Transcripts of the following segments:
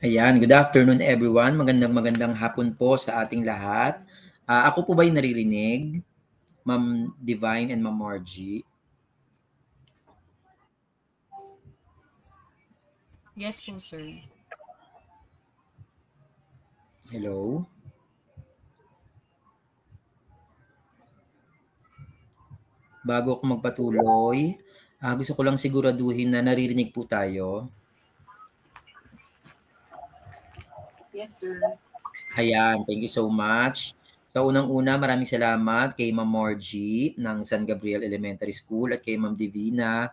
Ayan, good afternoon everyone. Magandang hapon po sa ating lahat. Ako po ba'y naririnig? Ma'am Divine and Ma'am Margie? Yes po, sir. Hello? Bago ako magpatuloy, gusto ko lang siguraduhin na naririnig po tayo. Yes, sir. Ayan, thank you so much. So unang-una, maraming salamat kay Ma'am Margie ng San Gabriel Elementary School at kay Ma'am Divina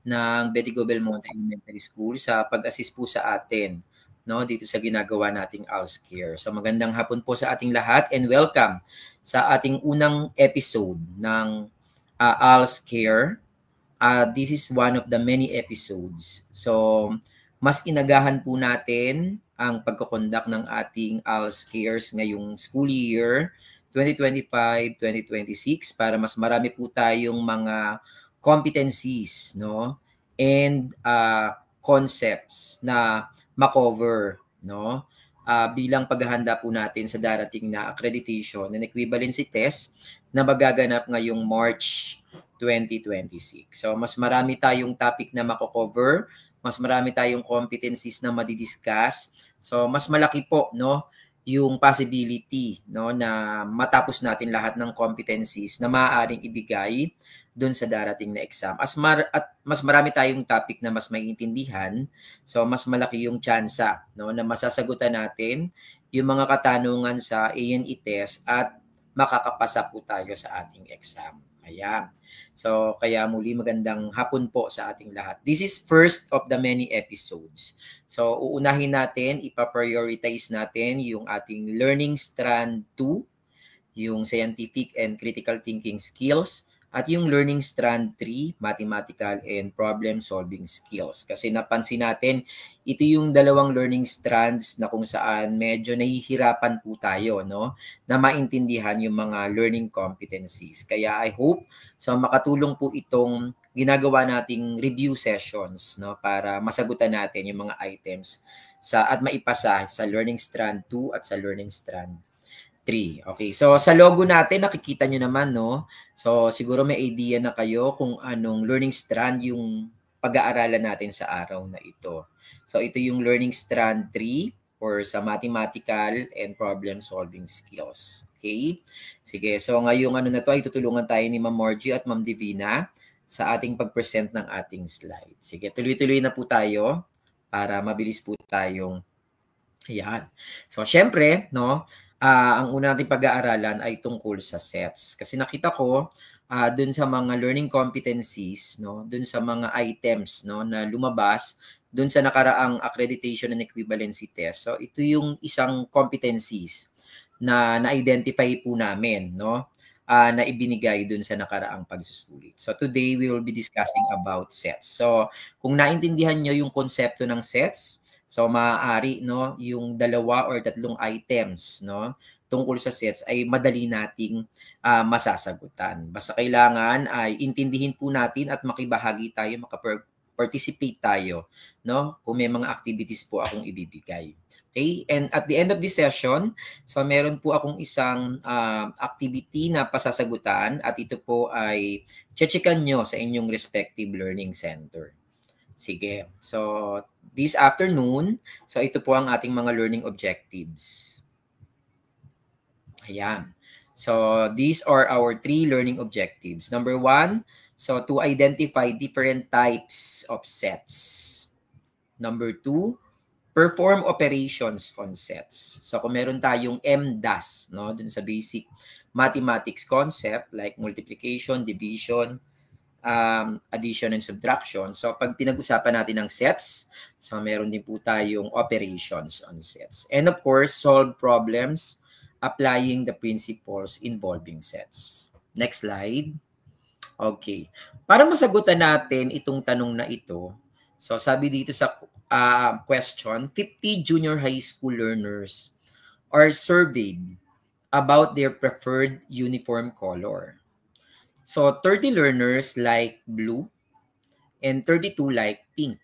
ng Betigo Belmonte Elementary School sa pag-assist po sa atin, no, dito sa ginagawa nating ALS Care. So magandang hapon po sa ating lahat and welcome sa ating unang episode ng ALS Care. This is one of the many episodes. So mas inagahan po natin ang pagkoconduct ng ating ALS Cares ngayong school year 2025-2026 para mas marami po tayong mga competencies, no, and concepts na makover, no, bilang paghahanda po natin sa darating na accreditation and equivalency test na magaganap ngayong March 2026. So mas marami tayong topic na mako-cover, mas marami tayong competencies na madidiscuss. So mas malaki po, no, yung possibility, no, na matapos natin lahat ng competencies na maaaring ibigay doon sa darating na exam. At mas marami tayong topic na mas maiintindihan, so mas malaki yung tsansa, no, na masasagutan natin yung mga katanungan sa A&E test at makakapasa po tayo sa ating exam. Ayan. So, kaya muli magandang hapon po sa ating lahat. This is first of the many episodes. So, uunahin natin, ipa-prioritize natin yung ating Learning Strand 2, yung Scientific and Critical Thinking Skills, at yung Learning Strand 3, Mathematical and Problem Solving Skills. Kasi napansin natin, ito yung dalawang learning strands na kung saan medyo nahihirapan po tayo, no, na maintindihan yung mga learning competencies. Kaya I hope so makatulong po itong ginagawa nating review sessions, no, para masagutan natin yung mga items at maipasa sa Learning Strand 2 at sa Learning Strand 3. Okay, so sa logo natin nakikita nyo naman, no? So siguro may idea na kayo kung anong learning strand yung pag-aaralan natin sa araw na ito. So ito yung learning strand 3 or sa mathematical and problem solving skills. Okay? Sige, so ngayong ano na to ay tutulungan tayo ni Ma'am Margie at Ma'am Divina sa ating pag-present ng ating slide. Sige, tuloy-tuloy na po tayo para mabilis po tayong yan. So, syempre, no, ang una nating pag-aaralan ay tungkol sa sets. Kasi nakita ko dun sa mga learning competencies, no, dun sa mga items, no, na lumabas dun sa nakaraang accreditation and equivalency test. So, ito yung isang competencies na na-identify po namin, no, na ibinigay dun sa nakaraang pagsusulit. So, today we will be discussing about sets. So, kung naintindihan nyo yung konsepto ng sets, so maaari, no, yung dalawa or tatlong items, no, tungkol sa sets ay madali nating masasagutan. Basta kailangan ay intindihin po natin at makibahagi tayo, participate tayo, no, kung may mga activities po akong ibibigay. Okay? And at the end of this session, so meron po akong isang activity na pasasagutan at ito po ay checkan nyo sa inyong respective learning center. Sige. So, this afternoon, so ito po ang ating mga learning objectives. Ayan. So, these are our 3 learning objectives. Number 1, so to identify different types of sets. Number 2, perform operations on sets. So, kung meron tayong MDAS, no, dun sa basic mathematics concept like multiplication, division, addition and subtraction. So pag pinag-usapan natin ng sets, so meron din po tayong operations on sets. And of course, solve problems applying the principles involving sets. Next slide. Okay. Para masagutan natin itong tanong na ito, so sabi dito sa question, 50 junior high school learners are surveyed about their preferred uniform color. So 30 learners like blue and 32 like pink.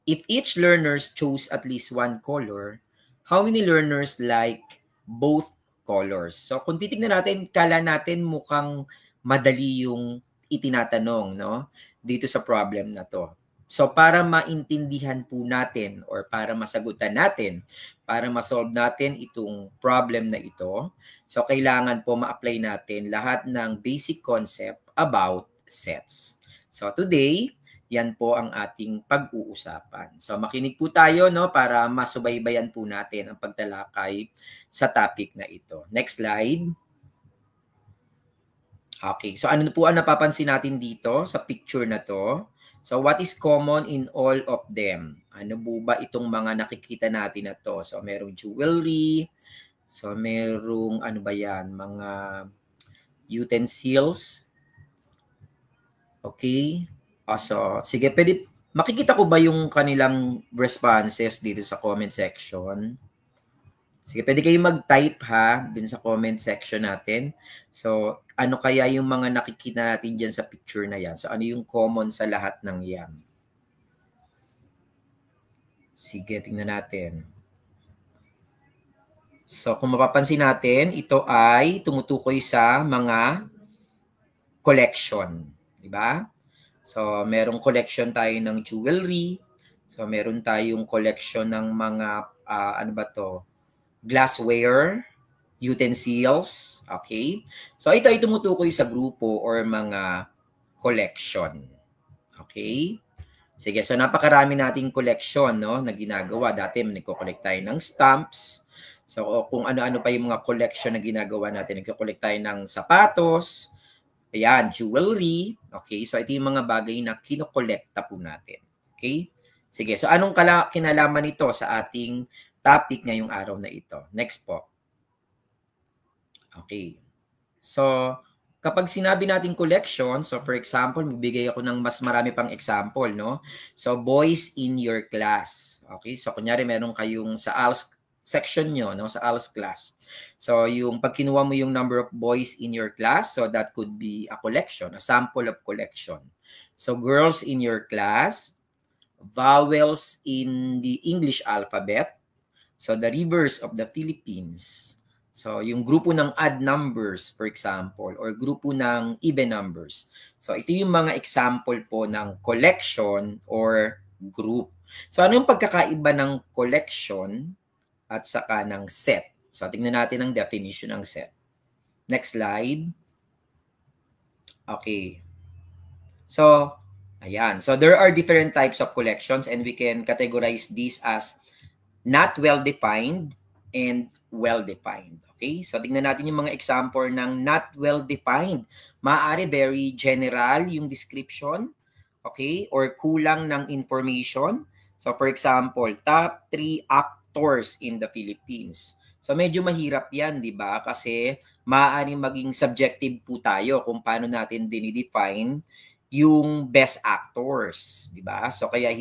If each learners chose at least one color, how many learners like both colors? So kung titignan natin, kala natin mukhang madali yung itinatanong, no? Dito sa problem na to. So para maintindihan po natin or para masagutan natin, para ma-solve natin itong problem na ito, so kailangan po ma-apply natin lahat ng basic concept about sets. So today, yan po ang ating pag-uusapan. So makinig po tayo, no, para masubaybayan po natin ang pagtalakay sa topic na ito. Next slide. Okay, so ano po ang napapansin natin dito sa picture na to? So what is common in all of them? Ano po ba itong mga nakikita natin na to? So merong jewelry, so merong ano ba yan? Mga utensils. Okay. So, sige, makikita ko ba yung kanilang responses dito sa comment section? Sige, pwede kayong mag-type ha, dun sa comment section natin. So, ano kaya yung mga nakikita natin dyan sa picture na yan? So, ano yung common sa lahat ng yan? Sige, tingnan natin. So, kung mapapansin natin, ito ay tumutukoy sa mga collection. Diba? So, merong collection tayo ng jewelry. So, meron tayong collection ng mga, ano ba to? Glassware, utensils. Okay? So, ito ay tumutukoy sa grupo or mga collection. Okay? Sige, so napakarami nating collection, no, na ginagawa. Dati, nagko-collect tayo ng stamps. So, kung ano-ano pa yung mga collection na ginagawa natin. Nagko-collect tayo ng sapatos, ayan, jewelry. Okay, so ito yung mga bagay na kinokolekta po natin. Okay? Sige, so anong kinalaman nito sa ating topic ngayong araw na ito? Next po. Okay. So, kapag sinabi natin collection, so for example, magbigay ako ng mas marami pang example, no? So, boys in your class. Okay, so kunyari meron kayong sa ALS section nyo, no, sa ALS class. So, yung pag kinuha mo yung number of boys in your class, so that could be a collection, a sample of collection. So, girls in your class, vowels in the English alphabet, so the rivers of the Philippines. So, yung grupo ng odd numbers, for example, or grupo ng even numbers. So, ito yung mga example po ng collection or group. So, ano yung pagkakaiba ng collection at saka ng set? So, tingnan natin ang definition ng set. Next slide. Okay. So, ayan. So, there are different types of collections and we can categorize these as not well-defined and well-defined. Okay? So, tingnan natin yung mga example ng not well-defined. Maaari very general yung description, okay? Or kulang ng information. So, for example, top 3 actors in the Philippines. So, medyo mahirap yan, di ba? Kasi maaaring maging subjective po tayo kung paano natin dinidefine yung best actors, di ba? So, kaya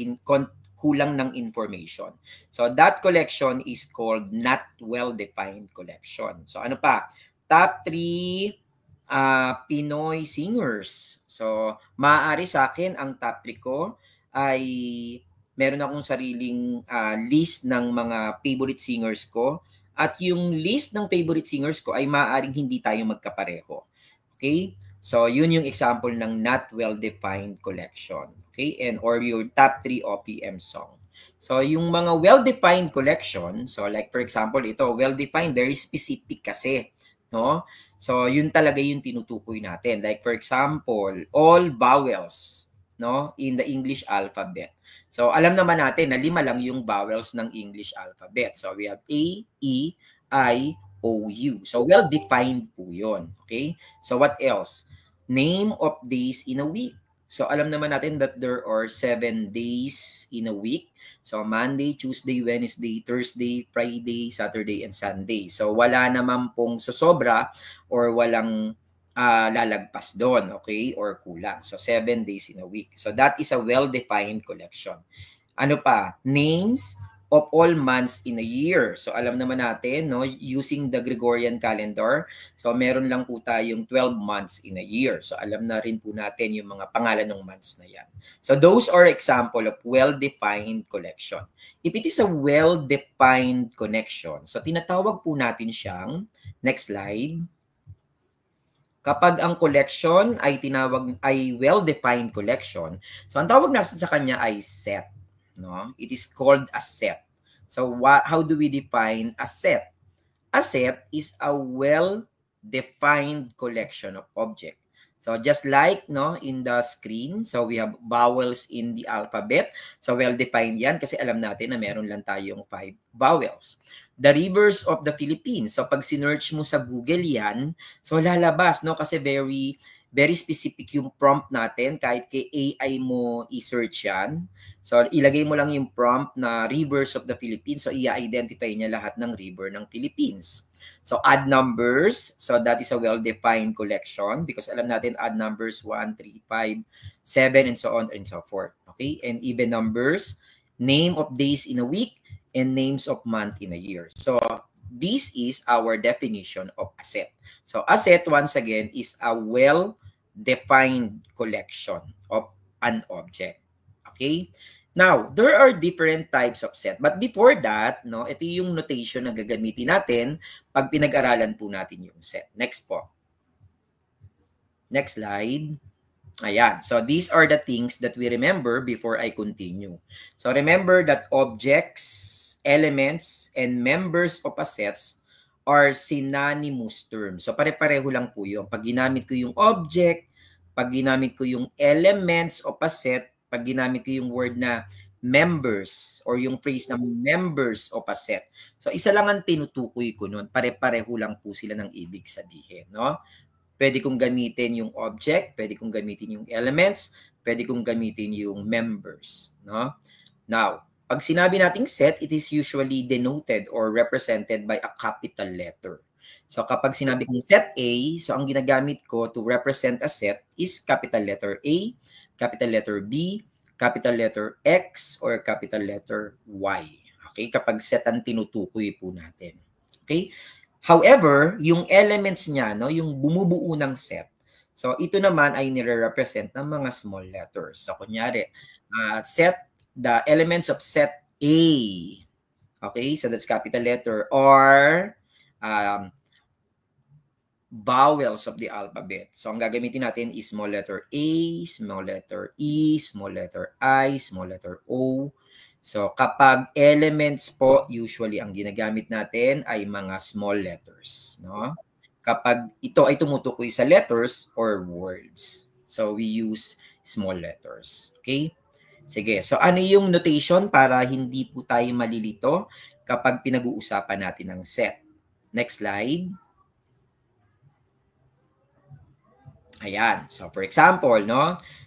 kulang ng information. So, that collection is called not well-defined collection. So, ano pa? Top 3 Pinoy singers. So, maaari sa akin, ang top 3 ko ay meron akong sariling list ng mga favorite singers ko. At yung list ng favorite singers ko ay maaaring hindi tayo magkapareho. Okay? So, yun yung example ng not well-defined collection. Okay? And or your top 3 OPM song. So, yung mga well-defined collection, so like for example, ito, well-defined, very specific kasi. No? So, yun talaga yung tinutukoy natin. Like for example, all vowels, no, in the English alphabet. So, alam naman natin na 5 lang yung vowels ng English alphabet. So, we have A, E, I, O, U. So, well-defined po yun. Okay? So, what else? Name of days in a week. So, alam naman natin that there are 7 days in a week. So, Monday, Tuesday, Wednesday, Thursday, Friday, Saturday, and Sunday. So, wala naman pong sosobra or walang lalagpas doon, okay? Or kulang. So, 7 days in a week. So, that is a well-defined collection. Ano pa? Names of all months in a year. So alam naman natin, no, using the Gregorian calendar, so meron lang po tayong 12 months in a year. So alam na rin po natin yung mga pangalan ng months na yan. So those are example of well-defined collection. If it is a well-defined connection, so tinatawag po natin siyang, next slide, kapag ang collection ay well-defined collection, so ang tawag natin sa kanya ay set. No? It is called a set. So how do we define a set? A set is a well-defined collection of objects. So just like in the screen, so we have vowels in the alphabet. So well-defined yan kasi alam natin na meron lang tayong 5 vowels. The rivers of the Philippines. So pag sinearch mo sa Google yan, so lalabas, kasi very specific yung prompt natin. Kahit kay AI mo i-search yan. So ilagay mo lang yung prompt na rivers of the Philippines. So i-identify niya lahat ng river ng Philippines. So odd numbers, so that is a well-defined collection because alam natin odd numbers 1, 3, 5, 7 and so on and so forth. Okay? And even numbers, name of days in a week and names of month in a year. So this is our definition of a set. So a set once again is a well-defined collection of an object. Okay? Now, there are different types of set. But before that, ito yung notation na gagamitin natin pag pinag-aralan po natin yung set. Next po. Next slide. Ayan. So, these are the things that we remember before I continue. So, remember that objects, elements, and members of a set are synonymous terms. So, pare-pareho lang po yung pag ginamit ko yung object, pag ginamit ko yung elements of a set, pag ginamit ko yung word na members or yung phrase na members of a set. So, isa lang ang tinutukoy ko nun. Pare-pareho lang po sila ng ibig sabihin. No? Pwede kong gamitin yung object, pwede kong gamitin yung elements, pwede kong gamitin yung members. No? Now, pag sinabi nating set, it is usually denoted or represented by a capital letter. So, kapag sinabi kong set A, so ang ginagamit ko to represent a set is capital letter A, capital letter B, capital letter X, or capital letter Y. Okay? Kapag set ang tinutukoy po natin. Okay? However, yung elements niya, yung bumubuo ng set, so ito naman ay nire-represent ng mga small letters. So, kunyari, the elements of set A. Okay? So, that's capital letter. Or, vowels of the alphabet. So, ang gagamitin natin is small letter A, small letter E, small letter I, small letter O. So, kapag elements po, usually ang ginagamit natin ay mga small letters. No? Kapag ito ay tumutukoy sa letters or words. So, we use small letters. Okay? Sige. So, ano yung notation para hindi po tayo malilito kapag pinag-uusapan natin ng set? Next slide. Ayan. So, for example,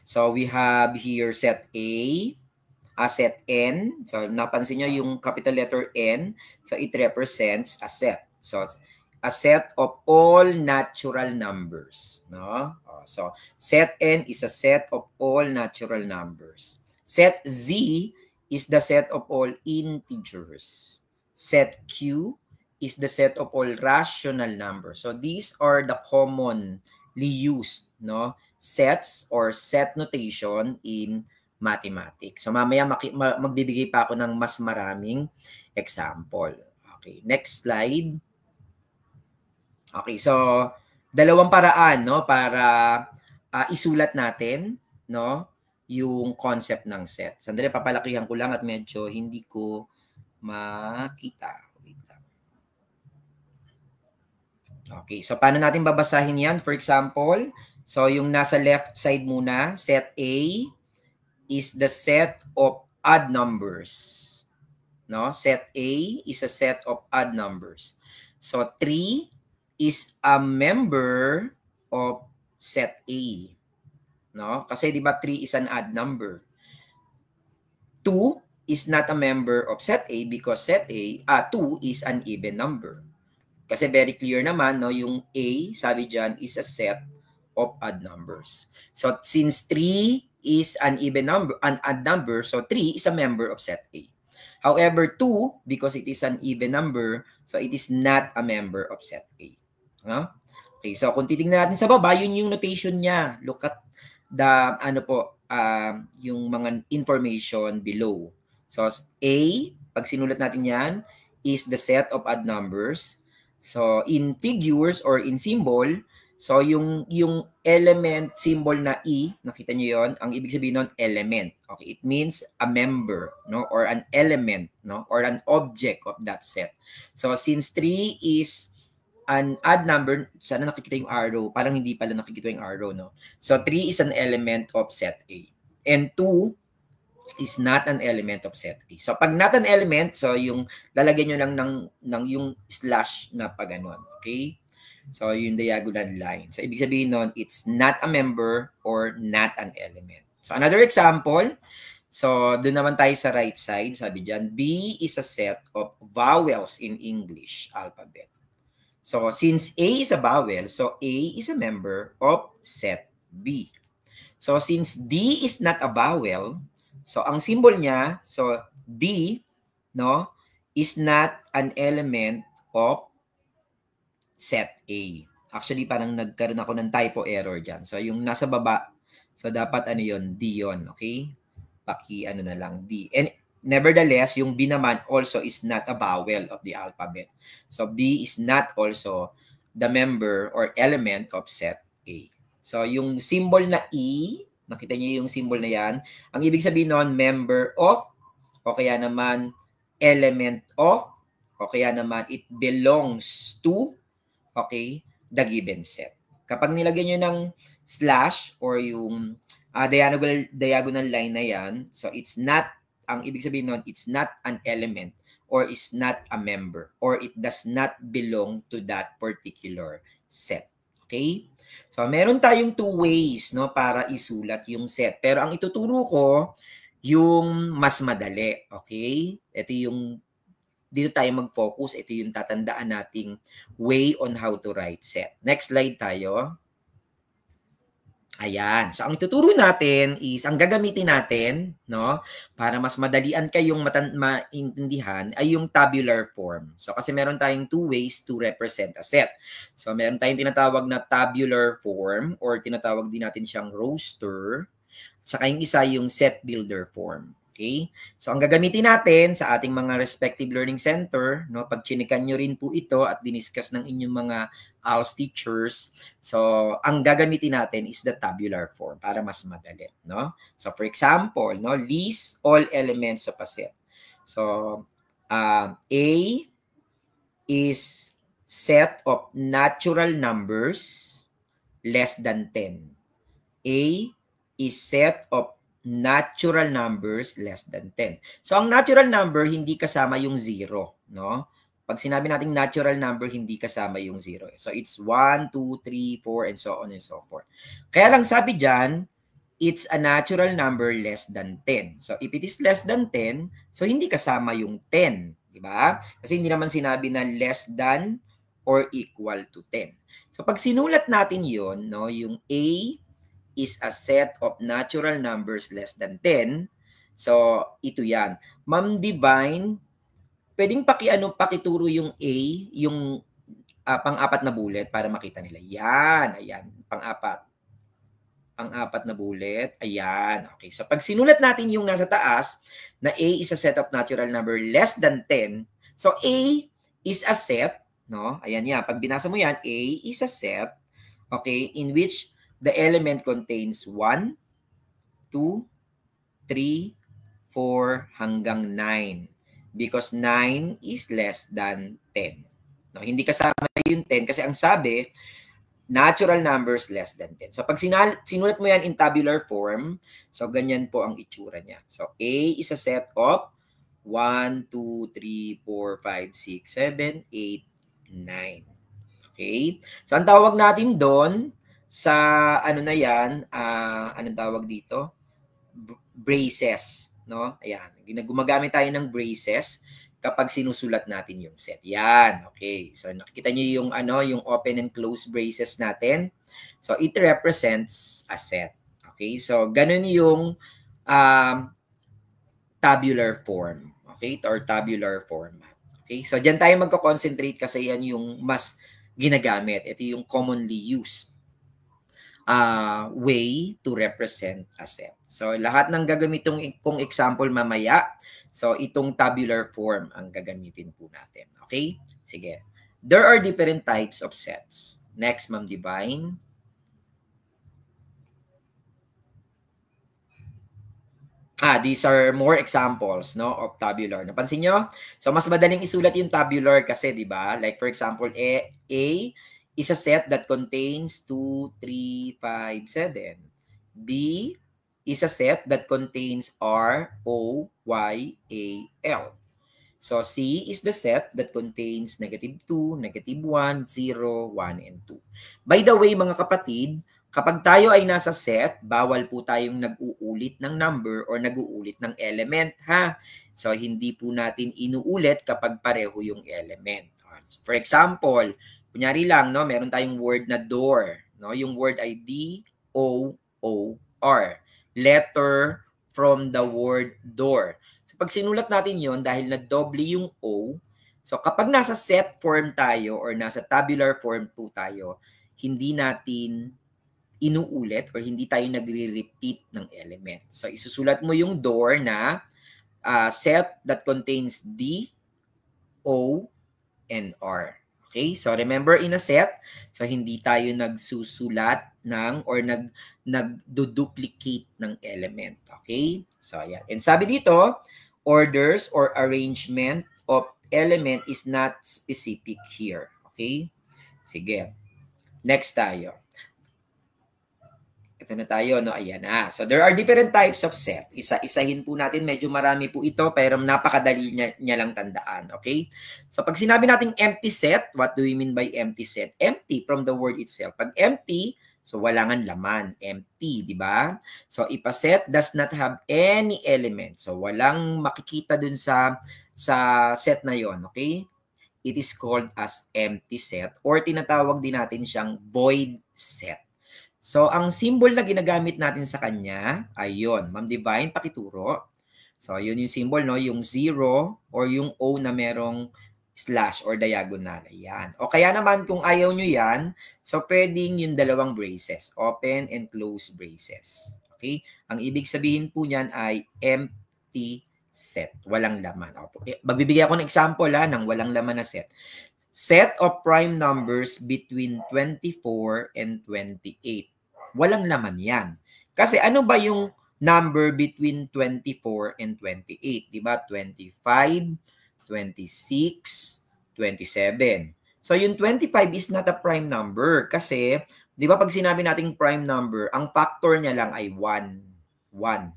So, we have here set A, set N. So, napansin nyo yung capital letter N. So, it represents a set. So, a set of all natural numbers. No? So, set N is a set of all natural numbers. Set Z is the set of all integers. Set Q is the set of all rational numbers. So, these are the common used sets or set notation in mathematics. So mamaya magbibigay pa ako ng mas maraming example. Okay, next slide. Okay, so dalawang paraan para isulat natin yung concept ng set. Sandali, papalakihan ko lang at medyo hindi ko makita. Okay, so paano natin babasahin yan? For example, so yung nasa left side muna, set A is the set of odd numbers. No? Set A is a set of odd numbers. So 3 is a member of set A. No? Kasi di ba 3 is an odd number. 2 is not a member of set A because set A, 2 is an even number. Kasi very clear naman, yung A, sabi dyan, is a set of odd numbers. So, since 3 is an even number, an odd number, so 3 is a member of set A. However, 2, because it is an even number, so it is not a member of set A. No? Okay, so kung titingnan natin sa baba, yun yung notation niya. Look at the, yung mga information below. So, A, pag sinulat natin yan, is the set of odd numbers. So, in figures or in symbol, so yung element symbol na E, nakita niyo yon, ang ibig sabihin nun, element. Okay, it means a member, no, or an element, no, or an object of that set. So, since 3 is an odd number, sana nakikita yung arrow, parang hindi pala nakikita yung arrow, no. So, 3 is an element of set A. And 2 is not an element of set A. So, pag not an element, so yung lalagyan nyo lang ng yung slash na pag ganon. Okay? So, yung diagonal line. So, ibig sabihin nun, it's not a member or not an element. So, another example. So, doon naman tayo sa right side. Sabi dyan, B is a set of vowels in English alphabet. So, since A is a vowel, so A is a member of set B. So, since D is not a vowel, so ang symbol niya, so D, no, is not an element of set A. Actually, parang nagkaroon ako ng typo error dyan. So, yung nasa baba, so dapat ano yun, D yun, okay? Paki ano na lang, D. And nevertheless, yung B naman also is not a vowel of the alphabet. So, B is not also the member or element of set A. So, yung symbol na E, nakita niyo yung symbol na yan, ang ibig sabihin nun, member of, o kaya naman element of, o kaya naman it belongs to, okay, the given set. Kapag nilagyan nyo ng slash or yung diagonal line na yan, so it's not, ang ibig sabihin nun, it's not an element or is not a member or it does not belong to that particular set. Okay? So, meron tayong 2 ways, no, para isulat yung set. Pero ang ituturo ko, yung mas madali. Okay? Ito yung, dito tayo mag-focus. Ito yung tatandaan nating way on how to write set. Next slide tayo. Ayan. So, ang ituturo natin is, ang gagamitin natin, no, para mas madalian kayong maintindihan, ay yung tabular form. So, kasi meron tayong 2 ways to represent a set. So, meron tayong tinatawag na tabular form or tinatawag din natin siyang roster. Saka yung isa yung set builder form. Okay? So, ang gagamitin natin sa ating mga respective learning center, no, pag chinikan nyo rin po ito at diniscuss ng inyong mga ALS teachers, so, ang gagamitin natin is the tabular form para mas madali, no? So, for example, no, list all elements of a set. So, A is set of natural numbers less than 10. A is set of natural numbers less than 10. So, ang natural number, hindi kasama yung 0, no? Pag sinabi nating natural number, hindi kasama yung 0. So, it's 1, 2, 3, 4, and so on and so forth. Kaya lang sabi dyan, it's a natural number less than 10. So, if it is less than 10, so hindi kasama yung 10. Diba? Kasi hindi naman sinabi na less than or equal to 10. So, pag sinulat natin yun, no, yung A is a set of natural numbers less than 10. So, ito yan. Ma'am Divine, pwedeng pakituro yung A, yung pang-apat na bullet para makita nila. Yan, ayan, pang-apat. Pang-apat na bullet, ayan. Okay, so pag sinulat natin yung nasa taas, na A is a set of natural number less than 10, so A is a set, no? Ayan yan, pag binasa mo yan, A is a set, okay, in which the element contains 1, 2, 3, 4, hanggang 9. Because 9 is less than 10. No, hindi kasama yung 10 kasi ang sabi, natural numbers less than 10. So pag sinulat mo yan in tabular form, so ganyan po ang itsura niya. So A is a set of 1, 2, 3, 4, 5, 6, 7, 8, 9. Okay? So ang tawag natin doon, sa ano na yan, anong tawag dito? Braces, no? Ayan, gumagamit tayo ng braces kapag sinusulat natin yung set. Yan, okay. So nakikita niyo yung yung open and close braces natin. So it represents a set. Okay? So ganun yung tabular form. Okay? Or tabular format. Okay? So, dyan tayo magko-concentrate kasi yan yung mas ginagamit. Ito yung commonly used way to represent a set. So, lahat ng gagamitin kong example mamaya, so itong tabular form ang gagamitin po natin. Okay? Sige. There are different types of sets. Next, Ma'am Divine. These are more examples, no, of tabular. Napansin nyo? So, mas madaling isulat yung tabular kasi, di ba? Like, for example, A is a set that contains 2, 3, 5, 7. B is a set that contains R, O, Y, A, L. So, C is the set that contains -2, -1, 0, 1, and 2. By the way, mga kapatid, kapag tayo ay nasa set, bawal po tayong nag-uulit ng number or nag-uulit ng element, ha? So, hindi po natin inuulit kapag pareho yung element. For example, kunyari lang, no, meron tayong word na door. No? Yung word ay D-O-O-R. Letter from the word door. So, pag sinulat natin yon dahil na-doble yung O, so kapag nasa set form tayo or nasa tabular form po tayo, hindi natin inuulit or hindi tayo nagre-repeat ng element. So, isusulat mo yung door na set that contains D, O, and R. Okay? So, remember in a set, so hindi tayo nagsusulat ng or nagduduplicate ng element. Okay? So, ayan. And sabi dito, orders or arrangement of element is not specific here. Okay? Sige. Next tayo. Ito na tayo, no? Ayan na. So, there are different types of set. Isa-isahin po natin. Medyo marami po ito, pero napakadali niya lang tandaan. Okay? So, pag sinabi natin empty set, what do we mean by empty set? Empty from the word itself. Pag empty, so wala nga laman. Empty, di ba? So, if a set does not have any element, so walang makikita dun sa set na yon, okay? It is called as empty set or tinatawag din natin siyang void set. So, ang symbol na ginagamit natin sa kanya ay yun. Ma'am Divine, pakituro. So, yun yung symbol, no? Yung 0 or yung O na merong slash or diagonal. Ayan. O kaya naman, kung ayaw nyo yan, so pwedeng yung dalawang braces. Open and close braces. Okay? Ang ibig sabihin po niyan ay empty set. Walang laman. Magbibigay ako ng example ng walang laman na set. Set of prime numbers between 24 and 28. Walang laman yan. Kasi ano ba yung number between 24 and 28? Diba? 25, 26, 27. So, yung 25 is not a prime number kasi, di ba pag sinabi nating prime number, ang factor niya lang ay 1. 1.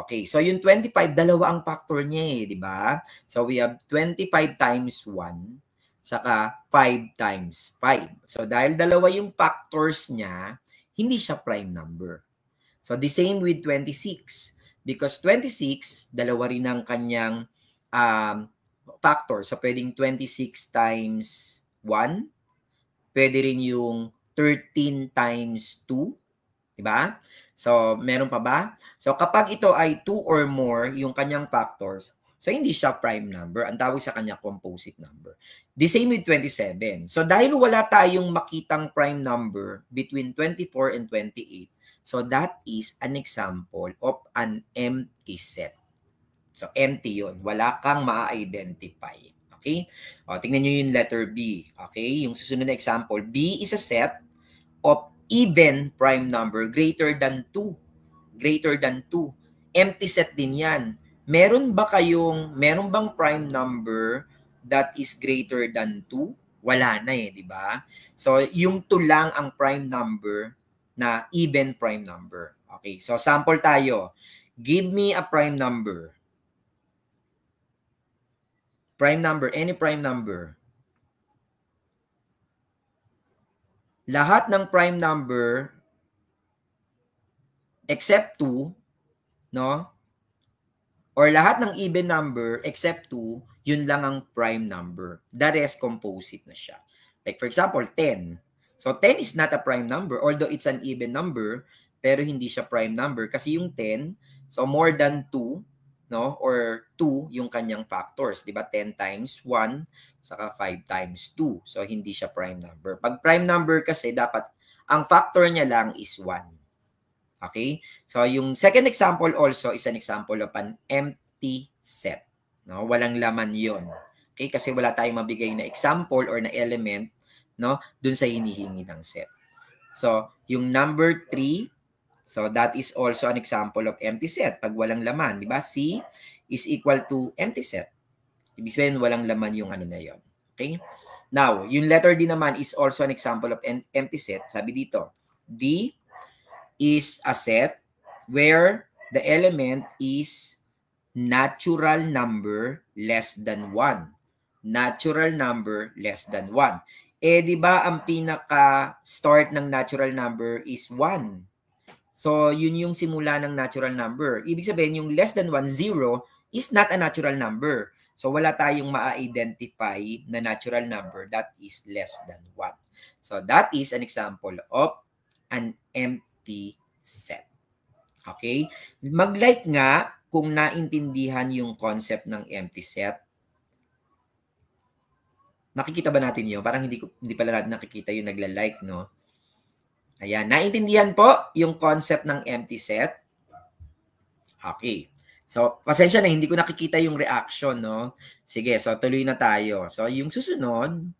Okay, so yung 25, dalawa ang factor niya di ba? So, we have 25 times 1, saka 5 times 5. So, dahil dalawa yung factors niya, hindi siya prime number. So, the same with 26. Because 26, dalawa rin ang kanyang factor. So, pwedeng 26 times 1. Pwede rin yung 13 times 2. Diba? So, meron pa ba? So, kapag ito ay 2 or more, yung kanyang factors, so hindi siya prime number. Ang tawag sa kanya composite number. The same with 27. So, dahil wala tayong makitang prime number between 24 and 28, so that is an example of an empty set. So, empty yun. Wala kang ma-identify. Okay? O, tingnan nyo yung letter B. Okay? Yung susunod na example, B is a set of even prime number greater than 2. Greater than 2. Empty set din yan. Meron bang prime number that is greater than 2? Wala na di ba? So, yung 2 lang ang prime number na even prime number. Okay, so sample tayo. Give me a prime number. Prime number, any prime number. Lahat ng prime number except 2, no? Or lahat ng even number except 2, yun lang ang prime number. The rest composite na siya. Like for example, 10. So 10 is not a prime number although it's an even number, pero hindi siya prime number kasi yung 10, so more than 2, no, or 2 yung kanyang factors, di ba? 10 times 1 saka 5 times 2. So hindi siya prime number. Pag prime number kasi dapat ang factor niya lang is 1. Okay? So yung second example also is an example of an empty set. No, walang laman 'yon. Okay? Kasi wala tayong mabigay na example or na element, no, dun sa hinihingi ng set. So yung number 3, so that is also an example of empty set. Pag walang laman, di ba? C is equal to empty set. Ibig sabihin, walang laman yung ano na yon. Okay? Now, yung letter D naman is also an example of empty set. Sabi dito, D is a set where the element is natural number less than 1. Natural number less than 1. Eh, di ba ang pinaka-start ng natural number is 1? So, yun yung simula ng natural number. Ibig sabihin, yung less than 1, 0, is not a natural number. So, wala tayong ma-identify na natural number that is less than 1. So, that is an example of an empty set. Okay? Mag-like nga kung naintindihan yung concept ng empty set. Nakikita ba natin yun? Parang hindi pala natin nakikita yung nagla-like, no? Ayan, naintindihan po yung concept ng empty set? Okay. So, pasensya na, hindi ko nakikita yung reaction, no? Sige, so tuloy na tayo. So, yung susunod,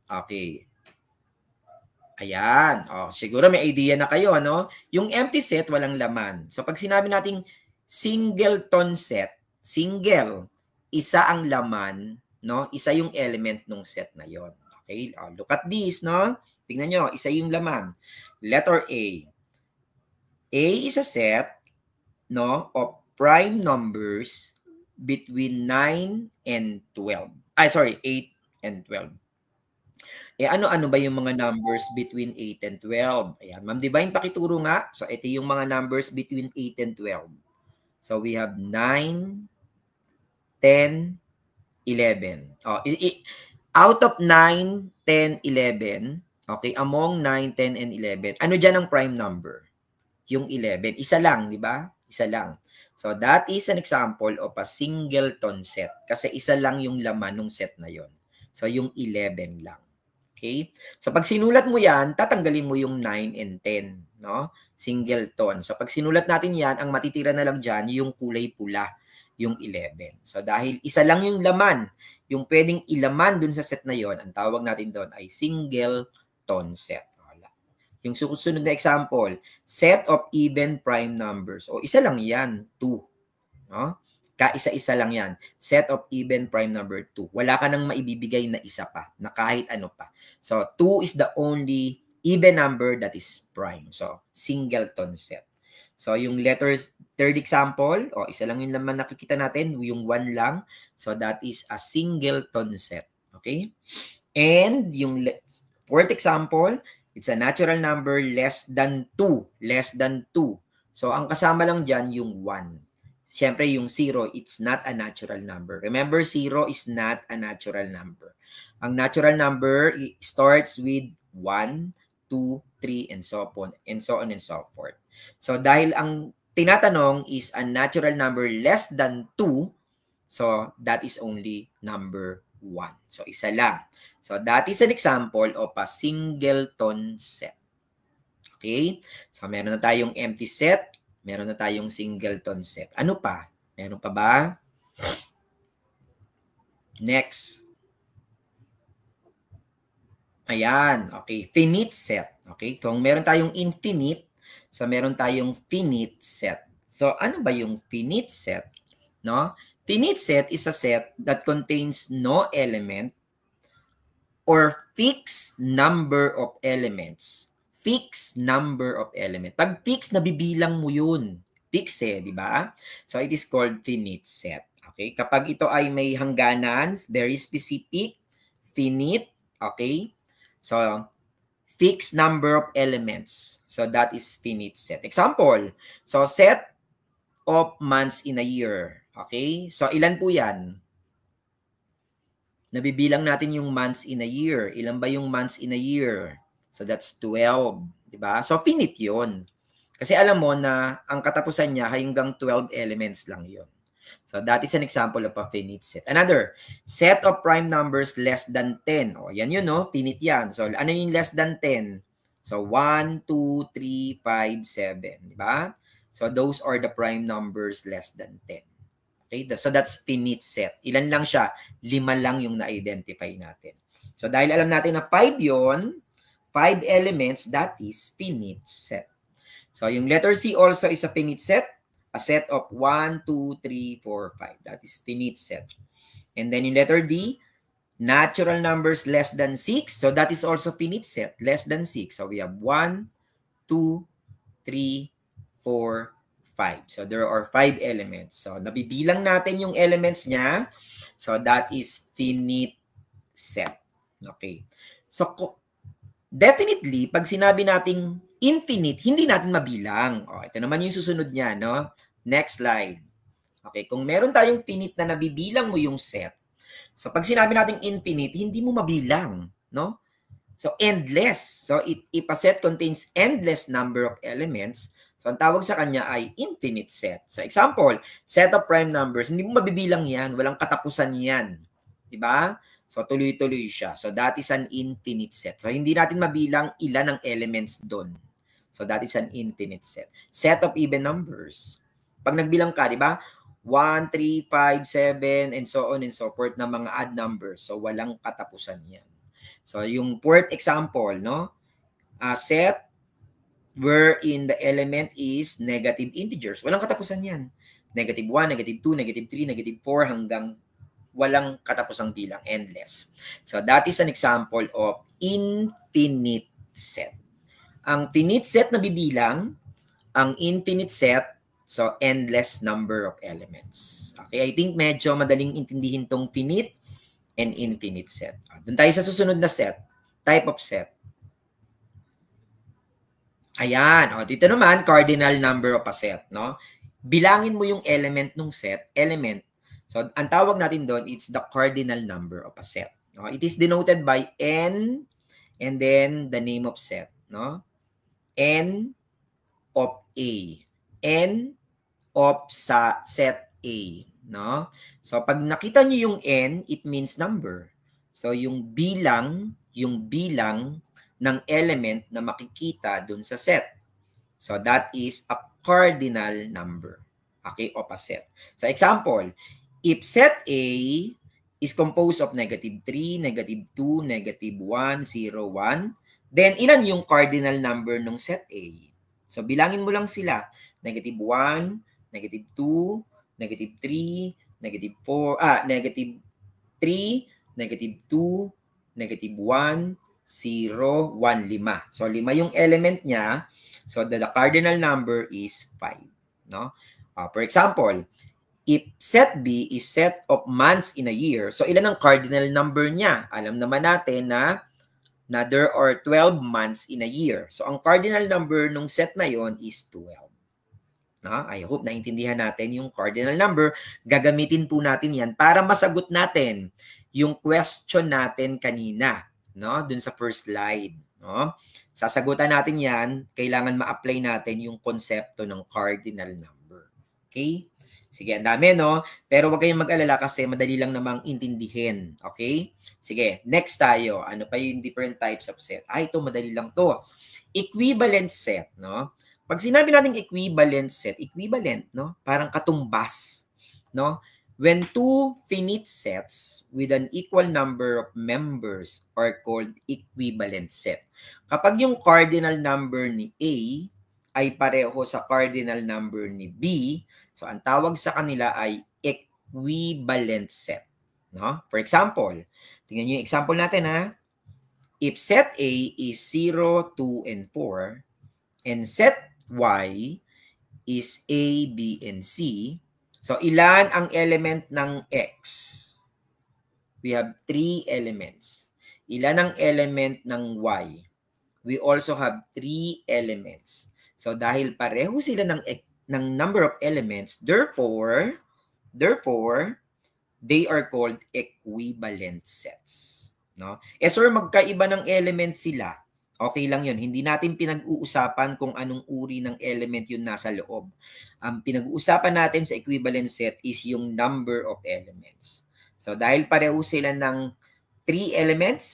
okay. Ayan. Oh, siguro may idea na kayo, no? Yung empty set, walang laman. So, pag sinabi nating singleton set, single, isa ang laman, no? Isa yung element ng set na yon. Okay? Oh, look at this, no? Tingnan nyo, isa yung laman. Letter A. A is a set, no, of prime numbers between 9 and 12. 8 and 12. Eh, ano-ano ba yung mga numbers between 8 and 12? Ayan, Ma'am Divine, pakituro nga. So, ito yung mga numbers between 8 and 12. So, we have 9, 10, 11. Oh, out of 9, 10, 11, okay, among 9, 10, and 11, ano dyan ang prime number? Yung 11. Isa lang, di ba? Isa lang. So, that is an example of a singleton set. Kasi isa lang yung laman ng set na yon. So, yung 11 lang. Okay? So, pag sinulat mo yan, tatanggalin mo yung 9 and 10. No? Singleton. So, pag sinulat natin yan, ang matitira na lang dyan, yung kulay pula, yung 11. So, dahil isa lang yung laman, yung pwedeng ilaman dun sa set na yon, ang tawag natin doon ay singleton set. Yung susunod na example, set of even prime numbers. O isa lang yan, 2. No? Kaisa-isa lang yan. Set of even prime number 2. Wala ka nang maibibigay na isa pa, na kahit ano pa. So, 2 is the only even number that is prime. So, singleton set. So, yung letters, third example, isa lang yung naman nakikita natin, yung 1 lang. So, that is a singleton set. Okay? And yung fourth example, it's a natural number less than 2. Less than 2. So, ang kasama lang dyan yung 1. Siyempre, yung 0, it's not a natural number. Remember, 0 is not a natural number. Ang natural number starts with 1, 2, 3, and so on and so forth. So, dahil ang tinatanong is a natural number less than 2, so that is only number 1. So, isa lang. So, that is an example of a singleton set. Okay? So, meron na tayong empty set. Meron na tayong singleton set. Ano pa? Meron pa ba? Next. Ayan. Okay. Finite set. Okay? Kung meron tayong infinite, so meron tayong finite set. So, ano ba yung finite set? No? Finite set is a set that contains no element or fixed number of elements. Fixed number of elements. Pag fixed, nabibilang mo yun. Fixed di ba? So, it is called finite set. Okay? Kapag ito ay may hangganan, very specific, finite, okay? So, fixed number of elements. So, that is finite set. Example, so set of months in a year. Okay? So, ilan po yan? Nabibilang natin yung months in a year. Ilan ba yung months in a year? So, that's 12. Diba? So, finite yun. Kasi alam mo na ang katapusan niya hanggang 12 elements lang yun. So that is an example of a finite set. Another, set of prime numbers less than 10. O, yan yun, no? Finite yan. So, ano yung less than 10? So, 1, 2, 3, 5, 7. Diba? So, those are the prime numbers less than 10. Okay? So, that's finite set. Ilan lang siya? 5 lang yung na-identify natin. So, dahil alam natin na 5 yon, 5 elements, that is finite set. So, yung letter C also is a finite set. A set of 1, 2, 3, 4, 5. That is finite set. And then in letter D, natural numbers less than 6. So that is also finite set, less than 6. So we have 1, 2, 3, 4, 5. So there are 5 elements. So nabibilang natin yung elements niya. So that is finite set. Okay. So definitely, pag sinabi nating infinite, hindi natin mabilang. O, ito naman yung susunod niya, no? Next slide. Okay, kung meron tayong finite na nabibilang mo yung set, so pag sinabi nating infinite, hindi mo mabilang, no? So endless. So if a set contains endless number of elements, so ang tawag sa kanya ay infinite set. So example, set of prime numbers, hindi mo mabibilang yan, walang katapusan yan. 'Di ba? So tuloy-tuloy siya. So that is an infinite set. So hindi natin mabilang ilan ang elements doon. So that is an infinite set. Set of even numbers. Pag nagbilang ka, 'di ba? 1, 3, 5, 7, and so on and so forth na mga odd numbers. So walang katapusan yan. So yung fourth example, no? A set wherein the element is negative integers. Walang katapusan yan. Negative 1, negative 2, negative 3, negative 4 hanggang walang katapusang bilang, endless. So that is an example of infinite set. Ang finite set na bibilang, ang infinite set, so endless number of elements. Okay, I think medyo madaling intindihin tong finite and infinite set. Doon tayo sa susunod na set, type of set. Ayan, o dito naman cardinal number of a set, no? Bilangin mo yung element ng set, element. So ang tawag natin doon, it's the cardinal number of a set. No? It is denoted by n and then the name of set, no? N of A. N of sa set A, no? So pag nakita niyo yung n, it means number. So yung bilang ng element na makikita dun sa set. So that is a cardinal number, okay, of a set. So example, if set A is composed of negative 3, negative 2, negative 1, 0, 1, then ilan yung cardinal number ng set A? So bilangin mo lang sila. Negative 1, negative 2, negative 3, negative 4, negative 3, negative 2, negative 1, 0, 1, 5. So 5 yung element niya. So the cardinal number is 5, no? For example, if set B is set of months in a year, so ilan ang cardinal number niya? Alam naman natin na there are 12 months in a year. So ang cardinal number nung set na yon is 12. No? I hope naintindihan natin yung cardinal number. Gagamitin po natin yan para masagot natin yung question natin kanina, no? Dun sa first slide, no? Sasagutan natin yan, kailangan ma-apply natin yung konsepto ng cardinal number. Okay? Sige, ang dami, no? Pero huwag kayong mag-alala kasi madali lang namang intindihin. Okay? Sige, next tayo. Ano pa yung different types of set? Ito, madali lang to. Equivalent set, no? Pag sinabi natin equivalent set, equivalent, no? Parang katumbas, no? When two finite sets with an equal number of members are called equivalent set. Kapag yung cardinal number ni A ay pareho sa cardinal number ni B, so ang tawag sa kanila ay equivalent set. No? For example, tingnan niyo yung example natin ha. If set A is 0, 2, and 4, and set Y is A, B, and C, so ilan ang element ng X? We have 3 elements. Ilan ang element ng Y? We also have 3 elements. So dahil pareho sila ng number of elements, therefore, they are called equivalent sets. No? Sir, magkaiba ng elements sila. Okay lang yun. Hindi natin pinag-uusapan kung anong uri ng element yun nasa loob. Ang pinag-uusapan natin sa equivalent set is yung number of elements. So dahil pareho sila ng 3 elements,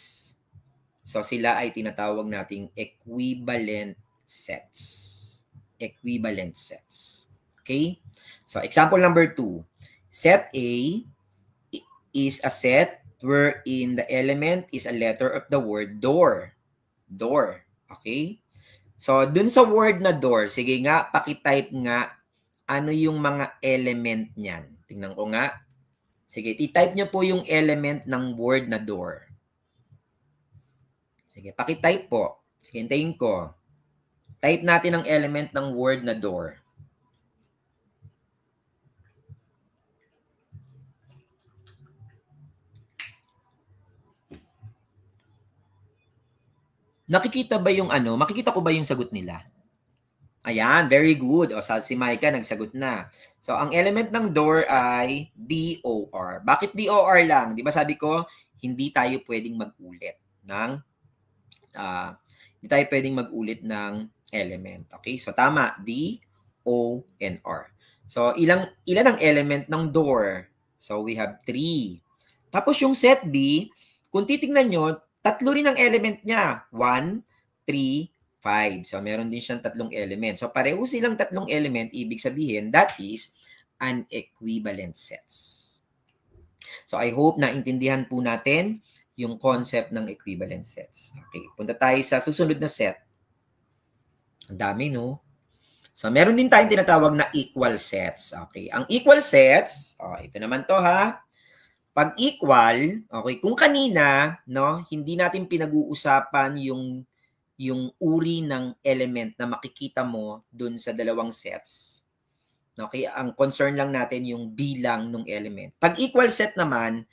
so sila ay tinatawag nating equivalent sets. Equivalent sets. Okay? So example number 2. Set A is a set wherein the element is a letter of the word door. Door. Okay? So, dun sa word na door, sige nga, pakitype nga ano yung mga element niyan. Tingnan ko nga. Sige, i-type nyo po yung element ng word na door. Sige, pakitype po. Sige, hintayin ko. Type natin ang element ng word na door. Nakikita ba yung ano? Makikita ko ba yung sagot nila? Ayan, very good. O, si Micah nagsagot na. So, ang element ng door ay DOR. Bakit DOR lang? Di ba sabi ko, hindi tayo pwedeng mag-ulit ng hindi tayo pwedeng mag-ulit ng element. Okay? So, tama. D, O, and R. So, ilan ang element ng door? So, we have 3. Tapos, yung set B, kung titingnan nyo, 3 rin ang element niya. 1, 3, 5. So, meron din siyang 3 element. So, pareho silang 3 element. Ibig sabihin, that is an equivalent sets. So, I hope na intindihan po natin yung concept ng equivalent sets. Okay. Punta tayo sa susunod na set. Ang dami, no? So, meron din tayong tinatawag na equal sets. Okay. Ang equal sets, ito naman to ha. Pag equal, okay, kung kanina, no, hindi natin pinag-uusapan yung uri ng element na makikita mo dun sa dalawang sets. Okay, ang concern lang natin yung bilang ng element. Pag equal set naman,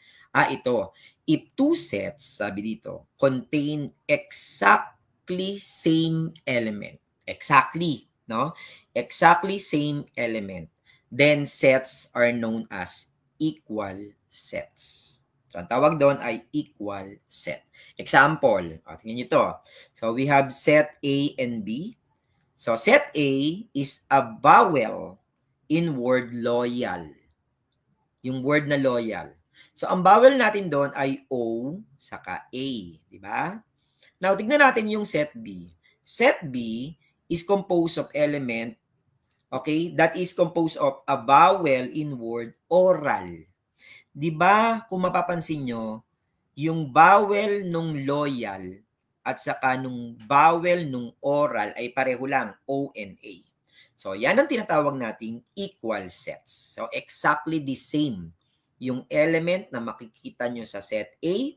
ito. If 2 sets, sabi dito, contain exactly same element. Exactly, no? Exactly same element. Then sets are known as equal sets. So, ang tawag doon ay equal set. Example, tingnan nyo to. So, we have set A and B. So, set A is a vowel in word loyal. Yung word na loyal. So, ang vowel natin doon ay O saka A. Diba? Now, tignan natin yung set B. Set B is composed of element, okay, that is composed of a vowel in word oral. Diba, kung mapapansin nyo, yung vowel nung loyal at saka nung vowel nung oral ay pareho lang, O and A. So, yan ang tinatawag nating equal sets. So, exactly the same yung element na makikita nyo sa set A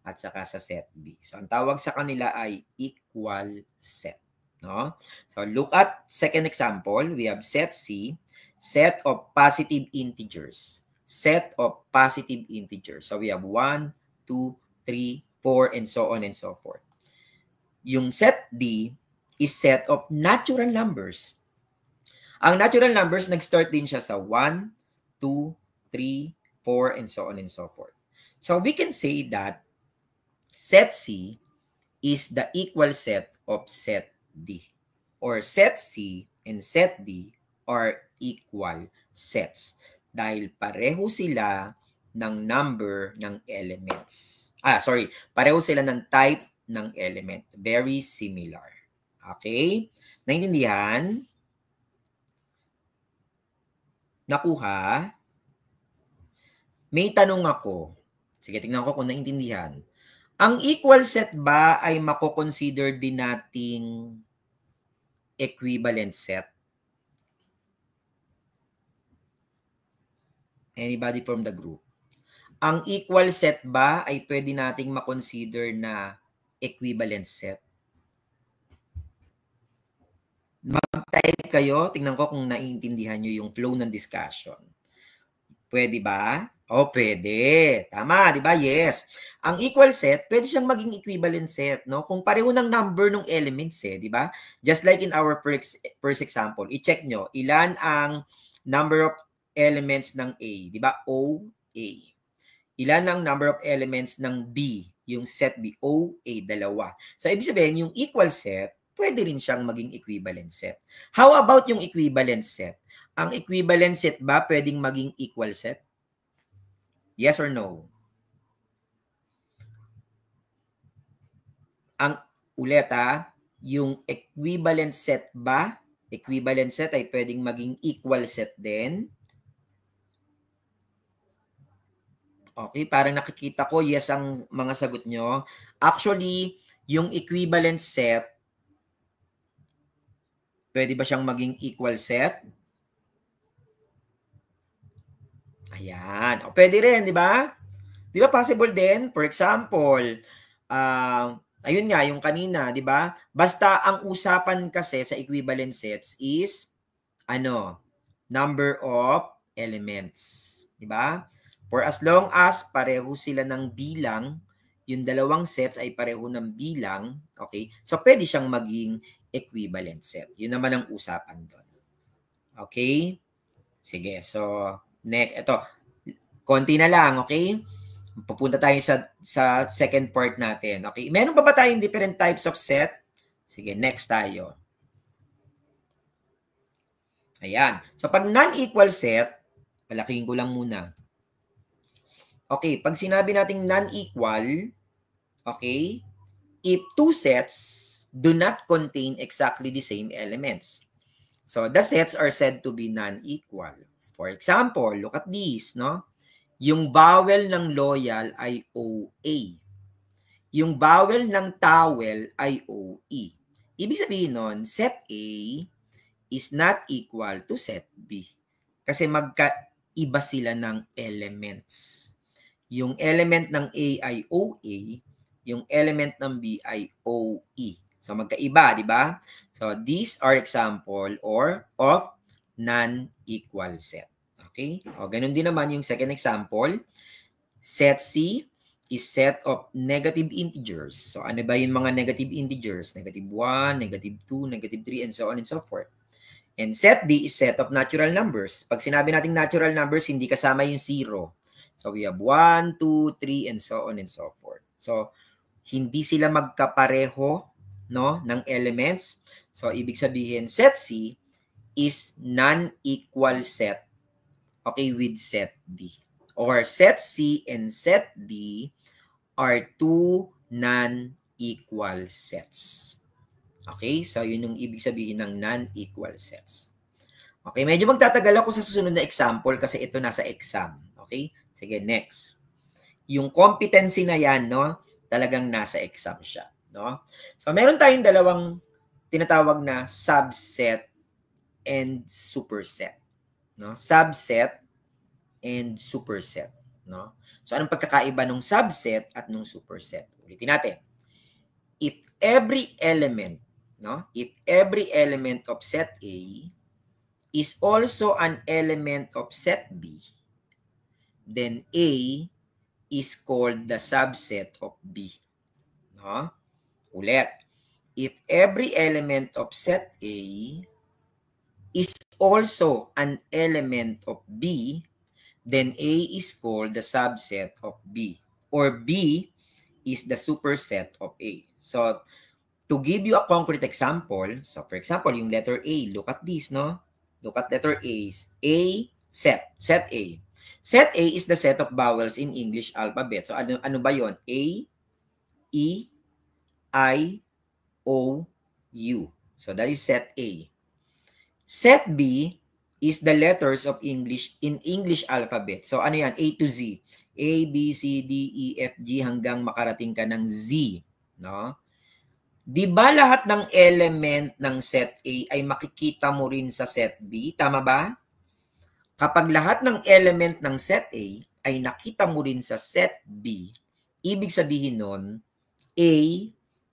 at saka sa set B. So, ang tawag sa kanila ay equal set. No? So, look at second example. We have set C, set of positive integers. Set of positive integers. So, we have 1, 2, 3, 4, and so on and so forth. Yung set D is set of natural numbers. Ang natural numbers, nag-start din siya sa 1, 2, 3, 4, and so on and so forth. So, we can say that set C is the equal set of set D. Or set C and set D are equal sets. Dahil pareho sila ng number ng elements. Pareho sila ng type ng element. Very similar. Okay? Naintindihan? Nakuha? May tanong ako. Sige, tingnan ko kung naintindihan. Ang equal set ba ay mako-consider din nating equivalent set? Anybody from the group? Ang equal set ba ay pwede nating makonsider na equivalent set? Mag-type kayo. Tingnan ko kung naiintindihan nyo yung flow ng discussion. Pwede ba? Pwede. Tama, di ba? Yes. Ang equal set, pwede siyang maging equivalent set, no? Kung pareho ng number ng elements, di ba? Just like in our first example, i-check nyo, ilan ang number of elements ng A, di ba? O, A. Ilan ang number of elements ng B, yung set B, OA, dalawa. So, ibig sabihin, yung equal set, pwede rin siyang maging equivalent set. How about yung equivalent set? Ang equivalent set ba pwedeng maging equal set? Yes or no? Ulit yung equivalent set ba? Equivalent set ay pwedeng maging equal set din. Okay, parang nakikita ko, yes ang mga sagot nyo. Actually, yung equivalent set, pwede ba siyang maging equal set? Ayan. O, pwede rin, di ba? Di ba possible din? For example, ayun nga, yung kanina, di ba? Basta ang usapan kasi sa equivalent sets is, number of elements. Di ba? For as long as pareho sila ng bilang, yung dalawang sets ay pareho ng bilang, okay? So, pwede siyang maging equivalent set. Yun naman ang usapan doon. Okay? Sige, so, next, ito, konti na lang, okay? Pupunta tayo sa second part natin, okay? Meron pa ba tayong different types of set? Sige, next tayo. Ayan. So, pag non-equal set, palakihin ko lang muna. Okay, pag sinabi nating non-equal, okay, if two sets do not contain exactly the same elements. So, the sets are said to be non-equal. For example, look at this, no? Yung vowel ng loyal ay OA. Yung vowel ng towel ay OE. Ibig sabihin nun, set A is not equal to set B. Kasi magkaiba sila ng elements. Yung element ng A ay OA, yung element ng B ay OE. So magkaiba, di ba? So these are example of non-equal set. Okay? O ganun din naman yung second example. Set C is set of negative integers. So ano ba yung mga negative integers? Negative 1, negative 2, negative 3, and so on and so forth. And set D is set of natural numbers. Pag sinabi nating natural numbers, hindi kasama yung 0. So we have 1, 2, 3, and so on and so forth. So hindi sila magkapareho, no, ng elements. So ibig sabihin, set C is non-equal set, okay, with set D. Or set C and set D are two non-equal sets. Okay? So yun yung ibig sabihin ng non-equal sets. Okay, medyo magtatagal ako sa susunod na example kasi ito nasa exam. Okay? Sige, next. Yung competency na yan, no, talagang nasa exam siya, no? So, meron tayong dalawang tinatawag na subset and superset, no? Subset and superset, no? So, anong pagkakaiba ng subset at ng superset? Ulitin natin. If every element, no, if every element of set A is also an element of set B, then A is called the subset of B. No? Ulit. If every element of set A is also an element of B, then A is called the subset of B. Or B is the superset of A. So, to give you a concrete example, so for example, yung letter A, look at this, no? Look at letter A. A, set A. Set A is the set of vowels in English alphabet. So, ano ba yon? A, E, I, O, U. So, that is set A. Set B is the letters of English in English alphabet. So, ano yan? A to Z. A, B, C, D, E, F, G hanggang makarating ka ng Z. No? Di ba lahat ng element ng set A ay makikita mo rin sa set B? Tama ba? Kapag lahat ng element ng set A ay nakita mo rin sa set B, ibig sabihin nun, A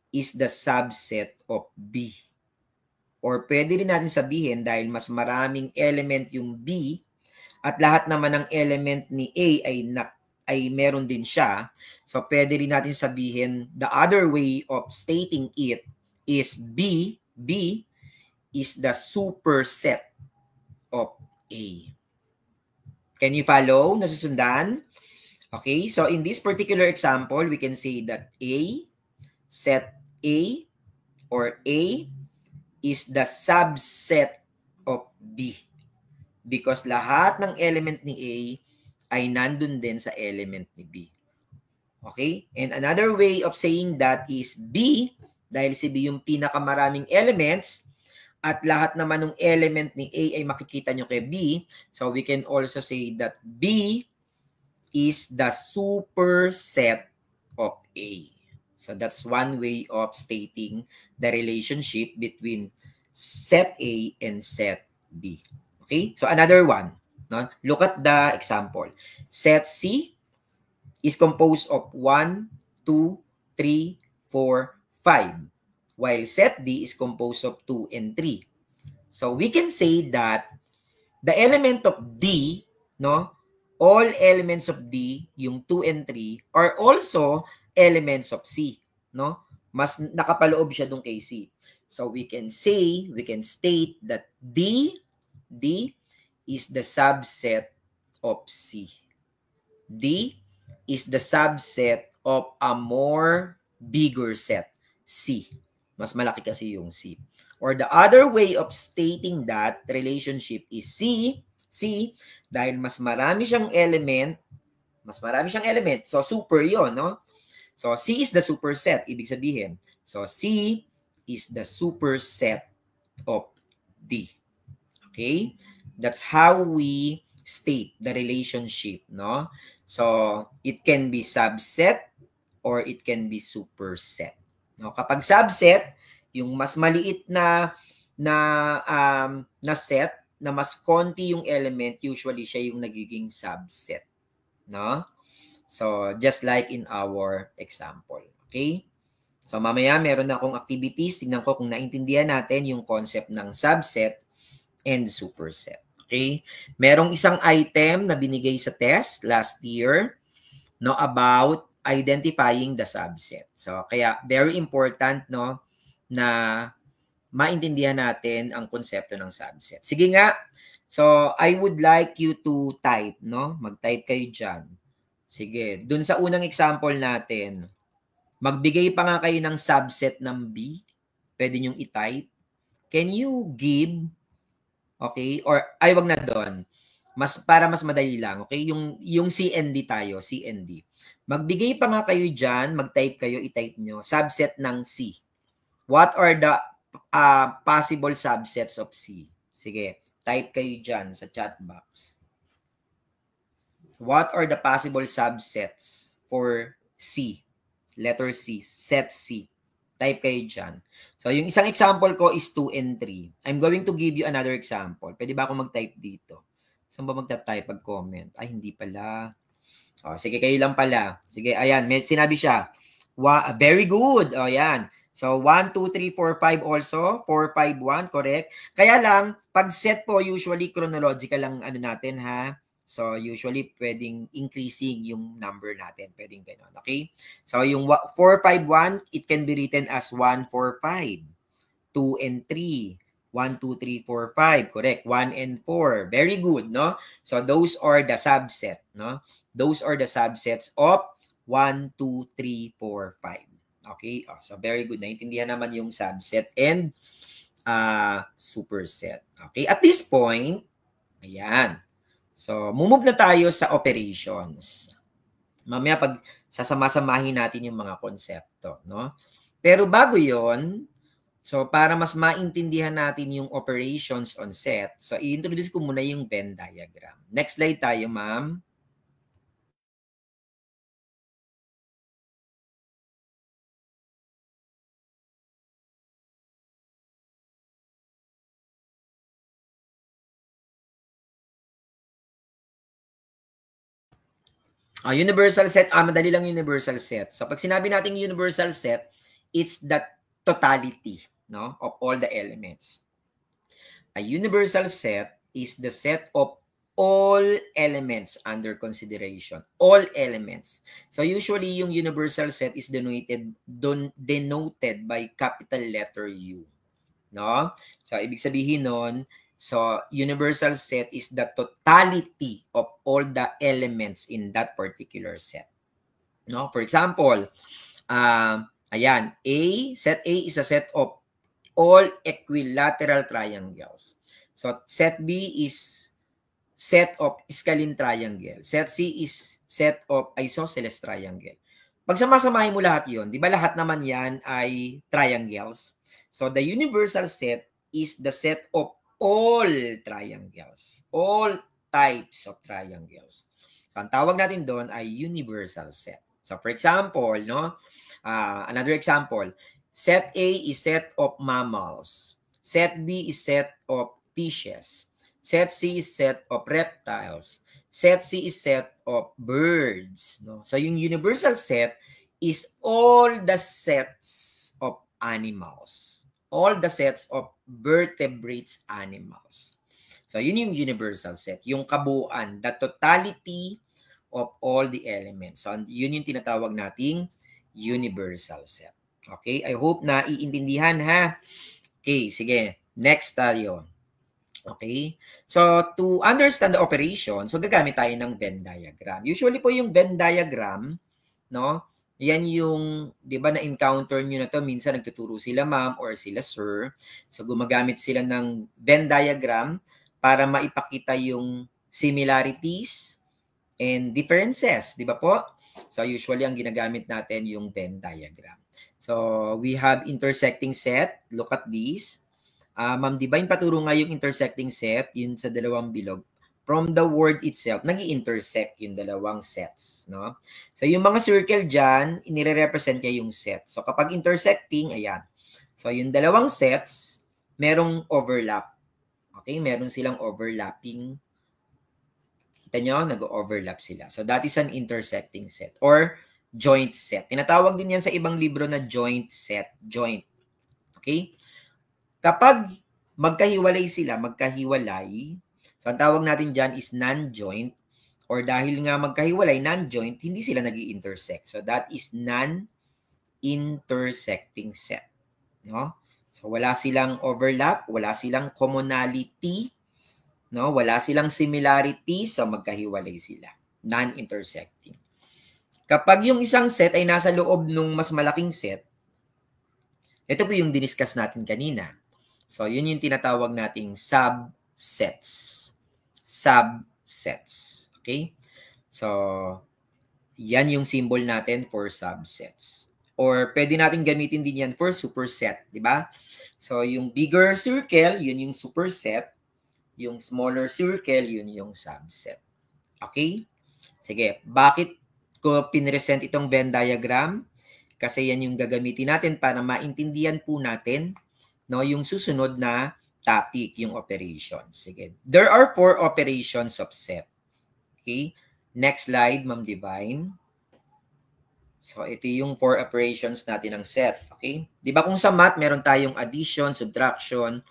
is the subset of B. Or pwede rin natin sabihin dahil mas maraming element yung B at lahat naman ng element ni A ay meron din siya. So pwede rin natin sabihin the other way of stating it is B is the superset of A. Can you follow? Nasusundan? Okay, so in this particular example, we can say that set A or A is the subset of B because lahat ng element ni A ay nandun din sa element ni B. Okay? And another way of saying that is B, dahil si B yung pinakamaraming elements, at lahat naman ng element ni A ay makikita nyo kay B, so we can also say that B is the superset of A. So that's one way of stating the relationship between set A and set B. Okay? So another one. No? Look at the example. Set C is composed of 1, 2, 3, 4, 5. While set D is composed of 2 and 3. So we can say that the element of D, no, all elements of D, yung 2 and 3, are also elements of C. No? Mas nakapaloob siya dun kay C. So we can state that D is the subset of C. D is the subset of a more bigger set, C. Mas malaki kasi yung C. Or the other way of stating that relationship is C, dahil mas marami siyang element, so super yon, no? So C is the superset, ibig sabihin. So C is the superset of D. Okay? That's how we state the relationship, no? So it can be subset or it can be superset. No, kapag subset, yung mas maliit na set na mas konti yung element, usually siya yung nagiging subset, no? So just like in our example, okay? So mamaya meron na akong activities, tingnan ko kung naintindihan natin yung concept ng subset and superset. Okay? Merong isang item na binigay sa test last year, no, about identifying the subset. So kaya very important, no, na maintindihan natin ang konsepto ng subset. Sige nga. So I would like you to type, no? Mag-type kayo diyan. Sige, dun sa unang example natin, magbigay pa nga kayo ng subset ng B. Pwede niyong i-type. Can you give, okay? Or ay wag na doon. Para mas madali lang, okay? Yung CND tayo, CND. Magbigay pa nga kayo diyan, mag-type kayo, i-type nyo subset ng C. What are the possible subsets of C? Sige, type kayo diyan sa chat box. What are the possible subsets for C? Letter C, set C. Type kayo dyan. So, yung isang example ko is 2 and 3. I'm going to give you another example. Pwede ba ako mag-type dito? Saan ba mag-type pag comment? Ay, hindi pala. O, sige, kayo lang pala. Sige, ayan. May sinabi siya. Very good. O, yan. So, 1, 2, 3, 4, 5 also. 4, 5, 1. Correct. Kaya lang, pag set po, usually chronological lang ano natin, ha? So, usually, pwedeng increasing yung number natin. Pwedeng gano'n. Okay? So, yung 4, 5, 1, it can be written as 1, 4, 5. 2 and 3. 1, 2, 3, 4, 5. Correct. 1 and 4. Very good, no? So, those are the subset, no? Those are the subsets of 1, 2, 3, 4, 5. Okay? Oh, so, very good. Naintindihan naman yung subset and superset. Okay? At this point, ayan. So, move na tayo sa operations. Mamaya pag sasama-samahin natin yung mga konsepto, no? Pero bago yon, so para mas maintindihan natin yung operations on set, so i-introduce ko muna yung Venn diagram. Next slide tayo, ma'am. Universal set, madali lang universal set. So pag sinabi natin universal set, it's the totality, no, of all the elements. A universal set is the set of all elements under consideration. All elements. So usually yung universal set is denoted by capital letter U. No? So ibig sabihin nun, So, universal set is the totality of all the elements in that particular set. No? For example, ayan, set A is a set of all equilateral triangles. So, set B is set of scalene triangle. Set C is set of isosceles triangle. Pag samasamahin mo lahat yon, di ba lahat naman yan ay triangles? So, the universal set is the set of all triangles. All types of triangles. So, ang tawag natin doon ay universal set. So, for example, no, another example, set A is set of mammals. Set B is set of fishes. Set C is set of reptiles. Set C is set of birds. No? So, yung universal set is all the sets of animals. All the sets of vertebrates animals. So, yun yung universal set. Yung kabuuan, the totality of all the elements. So, yun yung tinatawag nating universal set. Okay? I hope na iintindihan ha. Okay, sige. Next tayo. Okay? So, to understand the operation, so gagamit tayo ng Venn diagram. Usually po yung Venn diagram, no? Yan yung, di ba na-encounter nyo na to, minsan nagtuturo sila ma'am or sila sir. So, gumagamit sila ng Venn diagram para maipakita yung similarities and differences, di ba po? So, usually ang ginagamit natin yung Venn diagram. So, we have intersecting set. Look at this. Ma'am, di ba yung paturo nga yung intersecting set, yun sa dalawang bilog, from the word itself, nag-i-intersect yung dalawang sets, no? So, yung mga circle dyan, inire-represent niya yung set. So, kapag intersecting, ayan. So, yung dalawang sets, merong overlap. Okay? Meron silang overlapping. Kita nyo, nag-overlap sila. So, that is an intersecting set or joint set. Tinatawag din yan sa ibang libro na joint set. Joint. Okay? Kapag magkahiwalay sila, so ang tawag natin dyan is non-joint, or dahil nga magkahiwalay, non-joint, hindi sila nag-i-intersect. So that is non-intersecting set. No? So wala silang overlap, wala silang commonality, no? Wala silang similarity, so magkahiwalay sila. Non-intersecting. Kapag yung isang set ay nasa loob ng mas malaking set, ito po yung diniscuss natin kanina. So, yun yung tinatawag nating subsets. Subsets. Okay? So, yan yung symbol natin for subsets. Or pwede natin gamitin din yan for superset. Di ba? So, yung bigger circle, yun yung superset. Yung smaller circle, yun yung subset. Okay? Sige, bakit ko pinresent itong Venn diagram? Kasi yan yung gagamitin natin para maintindihan po natin, no, yung susunod na topic, yung operations. Sige. There are 4 operations of set. Okay? Next slide, Ma'am Divine. So, ito yung 4 operations natin ng set. Okay? Di ba kung sa math, meron tayong addition, subtraction,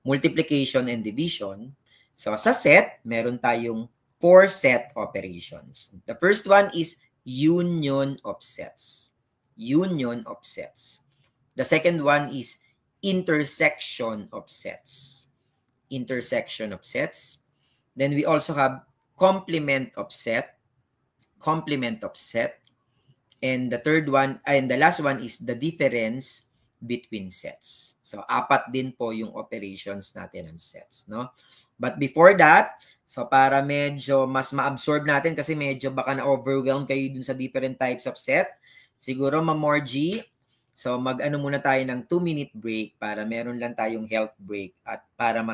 multiplication, and division. So, sa set, meron tayong 4 set operations. The first one is union of sets. Union of sets. The second one is intersection of sets. Intersection of sets. Then we also have complement of set. Complement of set. And the third one, and the last one is the difference between sets. So, 4 din po yung operations natin ng sets, no? But before that, so para medyo mas ma-absorb natin kasi medyo baka na-overwhelm kayo dun sa different types of set, siguro Ma'am Margie, so mag-ano muna tayo ng 2-minute break para meron lang tayong health break at para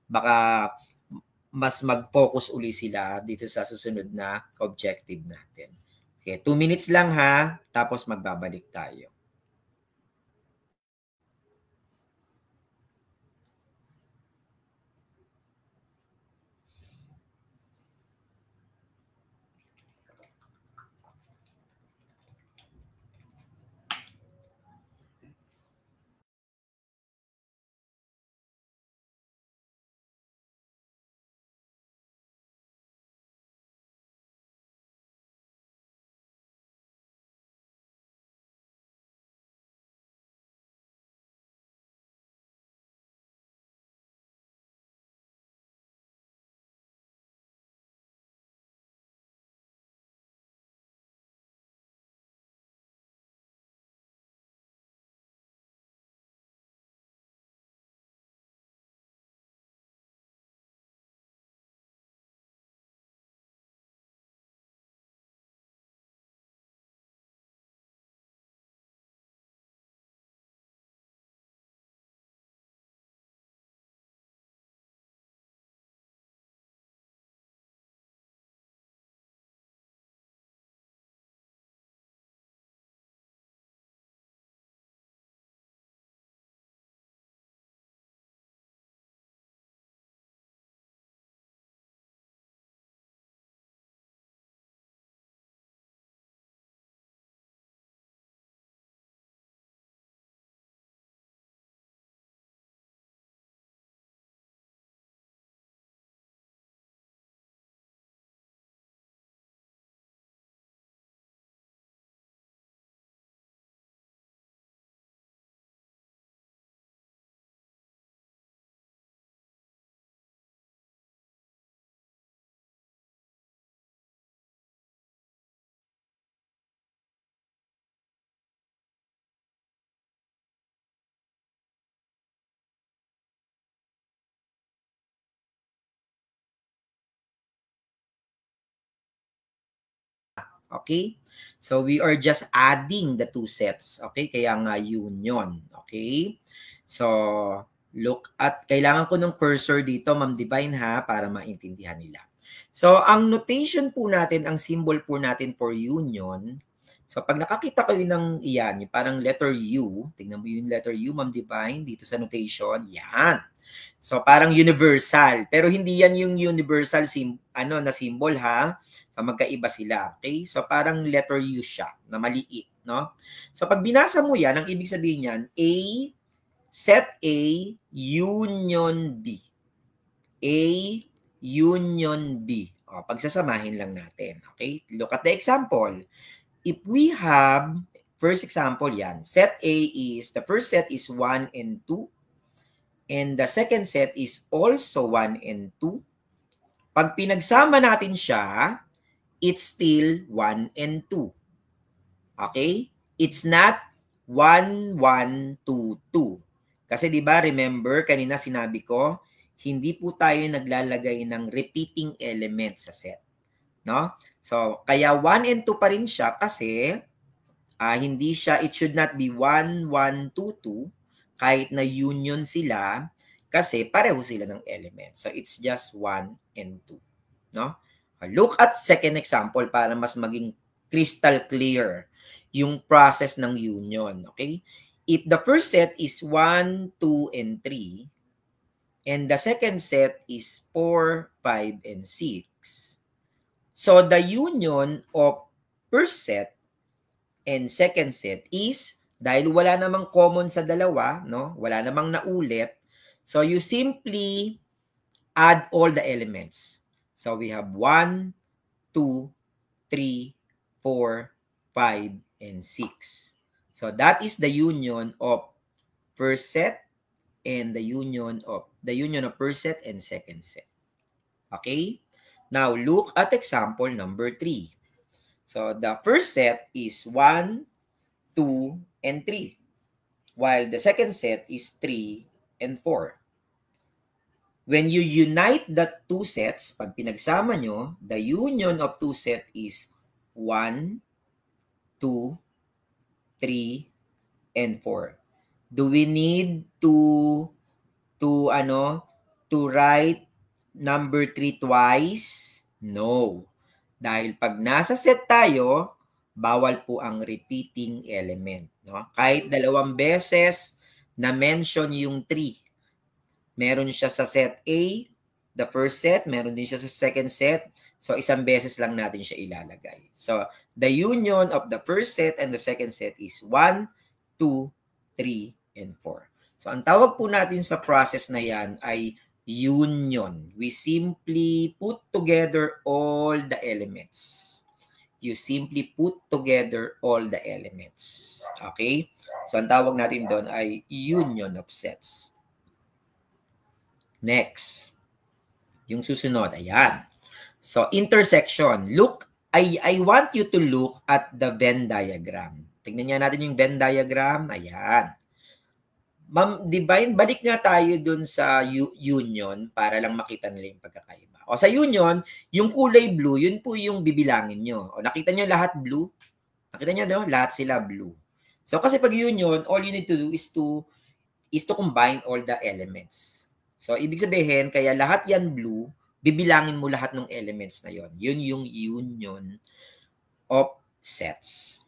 baka mas mag-focus uli sila dito sa susunod na objective natin. Okay, 2 minutes lang ha, tapos magbabalik tayo. Okay? So we are just adding the two sets. Okay? Kaya nga union. Okay? So look at, kailangan ko ng cursor dito, Ma'am Divine ha, para maintindihan nila. So ang notation po natin, ang symbol po natin for union, so pag nakakita kayo ng iyan, yung parang letter U, tingnan mo yung letter U, Ma'am Divine, dito sa notation, yan. So parang universal, pero hindi yan yung universal na symbol ha. So magkaiba sila, okay? So parang letter U siya na maliit, no? So pag binasa mo yan, ang ibig sabihin niyan, set A union B. A union B. O, pagsasamahin lang natin, okay? Look at the example. If we have, first example yan, set A is, the first set is 1 and 2. And the second set is also 1 and 2. Pag pinagsama natin siya, it's still 1 and 2. Okay? It's not 1, 1, 2, 2. Kasi di ba remember, kanina sinabi ko, hindi po tayo naglalagay ng repeating element sa set. No? So, kaya 1 and 2 pa rin siya kasi hindi siya, it should not be 1, 1, 2, 2. Kahit na union sila, kasi pareho sila ng element. So, it's just 1 and 2. No? Look at second example para mas maging crystal clear yung process ng union. Okay? If the first set is 1, 2, and 3, and the second set is 4, 5, and 6, so the union of first set and second set is, dahil wala namang common sa dalawa, no? Wala namang naulit, so you simply add all the elements. So we have 1, 2, 3, 4, 5, and 6. So that is the union of first set and the union of first set and second set. Okay? Now look at example number 3. So the first set is 1, 2, and 3. While the second set is 3 and 4. When you unite the two sets, pag pinagsama nyo, the union of two sets is 1, 2, 3, and 4. Do we need to write number 3 twice? No. Dahil pag nasa set tayo, bawal po ang repeating element. No? Kahit dalawang beses na-mention yung 3. Meron siya sa set A, the first set, meron din siya sa second set. So, isang beses lang natin siya ilalagay. So, the union of the first set and the second set is 1, 2, 3, and 4. So, ang tawag po natin sa process na yan ay union. We simply put together all the elements. You simply put together all the elements. Okay? So, ang tawag natin doon ay union of sets. Next. Yung susunod, ayan. So, intersection. Look, I want you to look at the Venn diagram. Tingnan nga natin yung Venn diagram. Ayan. Ma'am Divine, balik nga tayo dun sa union para lang makita nila yung pagkakaiba. O sa union, yung kulay blue, yun po yung bibilangin nyo. O nakita nyo lahat blue? Nakita nyo, no? Lahat sila blue. So kasi pag union, all you need to do is to combine all the elements. So ibig sabihin, kaya lahat yan blue, bibilangin mo lahat ng elements na yon. Yun yung union of sets.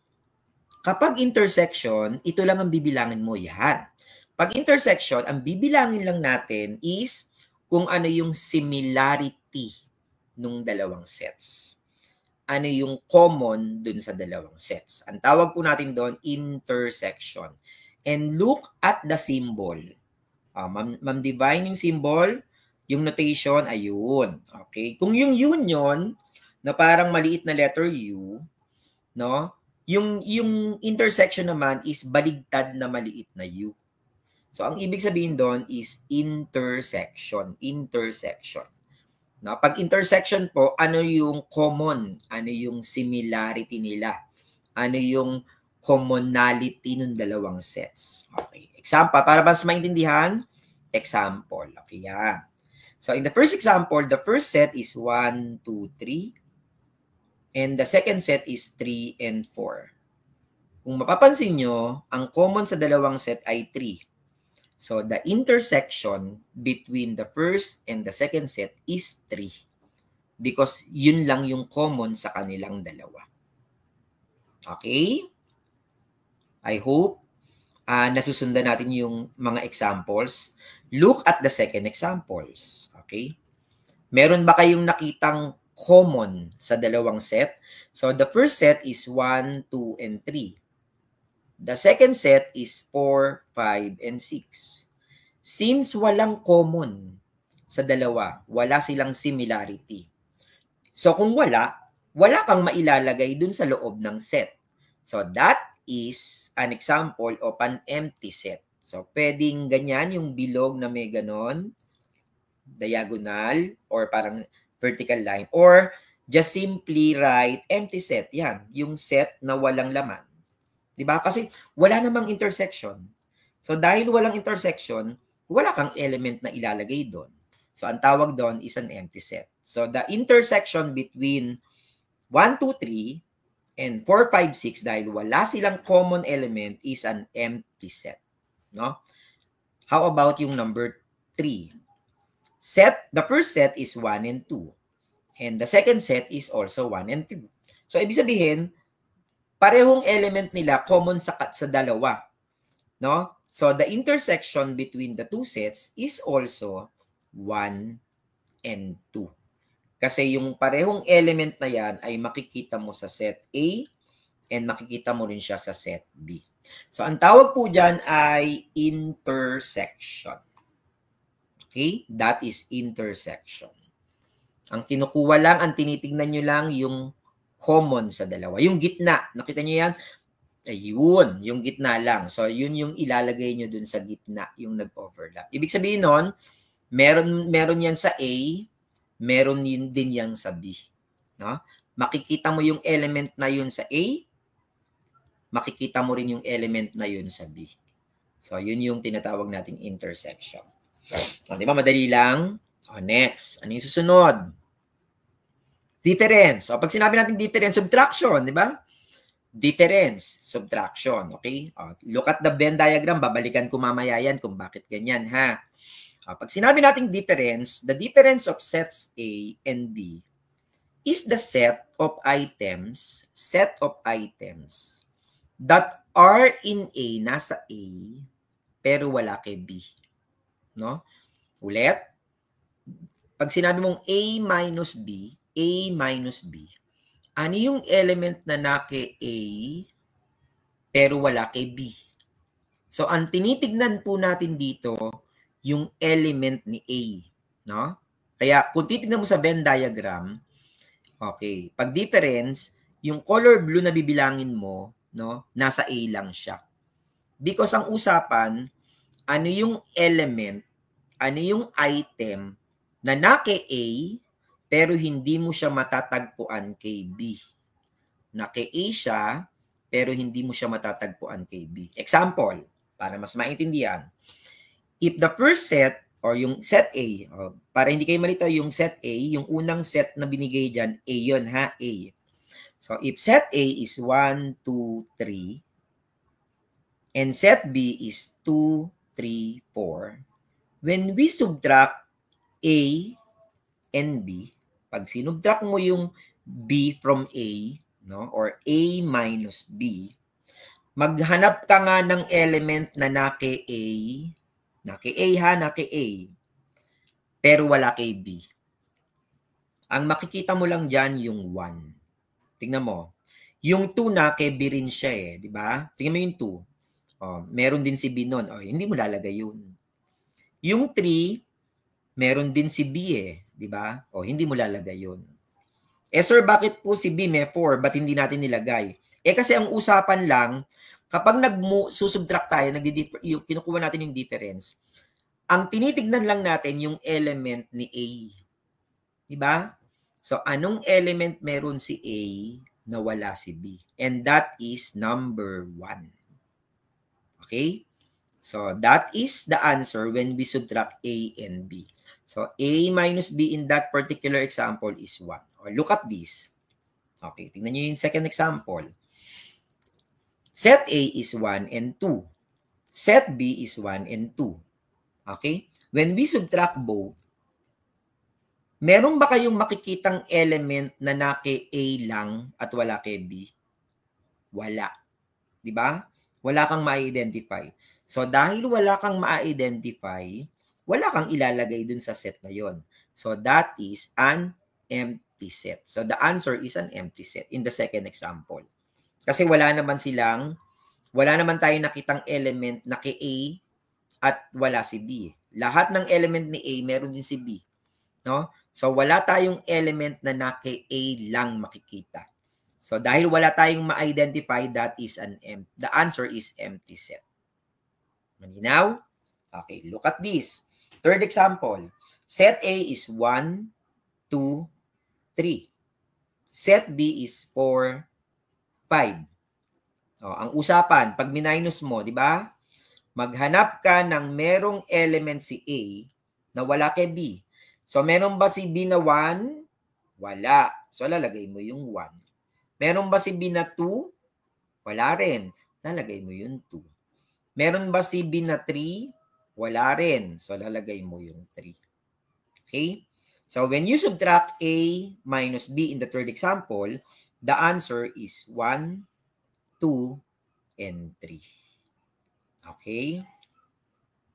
Kapag intersection, ito lang ang bibilangin mo, yan. Pag intersection, ang bibilangin lang natin is kung ano yung similarity ng dalawang sets. Ano yung common dun sa dalawang sets. Ang tawag po natin doon, intersection. And look at the symbol. Ma'am Divine, yung symbol, yung notation, ayun. Okay? Kung yung union, na parang maliit na letter U, no? Yung intersection naman is baligtad na maliit na U. So, ang ibig sabihin doon is intersection. Intersection. No? Pag intersection po, ano yung common? Ano yung similarity nila? Ano yung commonality ng dalawang sets? Okay. Example, para mas maintindihan, example. Okay, yan. So, in the first example, the first set is 1, 2, 3. And the second set is 3 and 4. Kung mapapansin nyo, ang common sa dalawang set ay 3. So, the intersection between the first and the second set is 3. Because yun lang yung common sa kanilang dalawa. Okay? I hope nasusundan natin yung mga examples. Look at the second examples. Okay? Meron ba kayong nakitang common sa dalawang set? So, the first set is 1, 2, and 3. The second set is 4, 5, and 6. Since walang common sa dalawa, wala silang similarity. So kung wala kang mailalagay dun sa loob ng set. So that is an example of an empty set. So pwedeng ganyan yung bilog na may ganon, diagonal, or parang vertical line. Or just simply write empty set. Yan, yung set na walang laman. Diba? Kasi wala namang intersection. So dahil walang intersection, wala kang element na ilalagay doon. So ang tawag doon is an empty set. So the intersection between 1, 2, 3 and 4, 5, 6 dahil wala silang common element is an empty set. No? How about yung number 3? The first set is 1 and 2. And the second set is also 1 and 2. So ibig sabihin, parehong element nila common sa dalawa, no? So the intersection between the two sets is also 1 and 2. Kasi yung parehong element na yan ay makikita mo sa set A and makikita mo rin siya sa set B. So ang tawag po dyan ay intersection. Okay? That is intersection. Ang kinukuha lang, ang tinitingnan nyo lang yung common sa dalawa. Yung gitna, nakita nyo yan? Ayun, yung gitna lang. So, yun yung ilalagay nyo dun sa gitna, yung nag-overlap. Ibig sabihin nun, meron yan sa A, meron din yan sa B. No? Makikita mo yung element na yun sa A, makikita mo rin yung element na yun sa B. So, yun yung tinatawag nating intersection. So, di ba, madali lang? Next, ano yung susunod? Difference. So, pag sinabi natin difference, subtraction, di ba? Difference, subtraction, okay? Look at the Venn diagram. Babalikan ko mamaya yan kung bakit ganyan, ha? Pag sinabi natin difference, the difference of sets A and B is the set of items that are in A, nasa A, pero wala kay B. No? Ulit. Pag sinabi mong A minus B, ano yung element na nake A pero wala kay B? So, ang tinitignan po natin dito, yung element ni A. No? Kaya, kung titignan mo sa Venn diagram, okay, pag difference, yung color blue na bibilangin mo, no, nasa A lang siya. Because ang usapan, ano yung element, ano yung item na nake A, pero hindi mo siya matatagpuan kay B. Nake A siya, pero hindi mo siya matatagpuan kay B. Example, para mas maintindihan. If the first set, or yung set A, para hindi kayo malito, yung set A, yung unang set na binigay dyan, A yun ha, A. So, if set A is 1, 2, 3, and set B is 2, 3, 4, when we subtract A and B, pag sinubtract mo yung B from A, no, or A minus B, maghanap ka nga ng element na nake A, nake A, pero wala kay B. Ang makikita mo lang dyan yung 1. Tingnan mo. Yung 2 nake B rin siya eh, di ba? Tingnan mo yung 2. Meron din si B nun. Hindi mo lalagay yun. Yung 3, meron din si B eh. Di ba? Hindi mo lalagay yun. Sir, bakit po si B may 4? Ba't hindi natin nilagay? Kasi ang usapan lang, kapag susubtract tayo, kinukuha natin yung difference, ang tinitignan lang natin yung element ni A. Di ba? So, anong element meron si A na wala si B? And that is number 1. Okay? So, that is the answer when we subtract A and B. So, A minus B in that particular example is 1. Or look at this. Okay, tingnan nyo yung second example. Set A is 1 and 2. Set B is 1 and 2. Okay? When we subtract both, meron ba kayong makikitang element na naki A lang at wala kay B? Wala. Di ba? Wala kang ma-identify. So, dahil wala kang ma-identify, wala kang ilalagay dun sa set na yon. So, that is an empty set. So, the answer is an empty set in the second example. Kasi wala naman tayong nakitang element na kay A at wala si B. Lahat ng element ni A, meron din si B. No? So, wala tayong element na naki A lang makikita. So, dahil wala tayong ma-identify, that is the answer is empty set. Malinaw? Okay, look at this. Third example. Set A is 1, 2, 3. Set B is 4, 5. Ang usapan, pag minus mo, di ba? Maghanap ka ng merong element si A na wala kay B. So, meron ba si B na 1? Wala. So, lalagay mo yung 1. Meron ba si B na 2? Wala rin. Lalagay mo yung 2. Meron ba si B na 3? Wala rin. So, lalagay mo yung 3. Okay? So, when you subtract A minus B in the third example, the answer is 1, 2, and 3. Okay?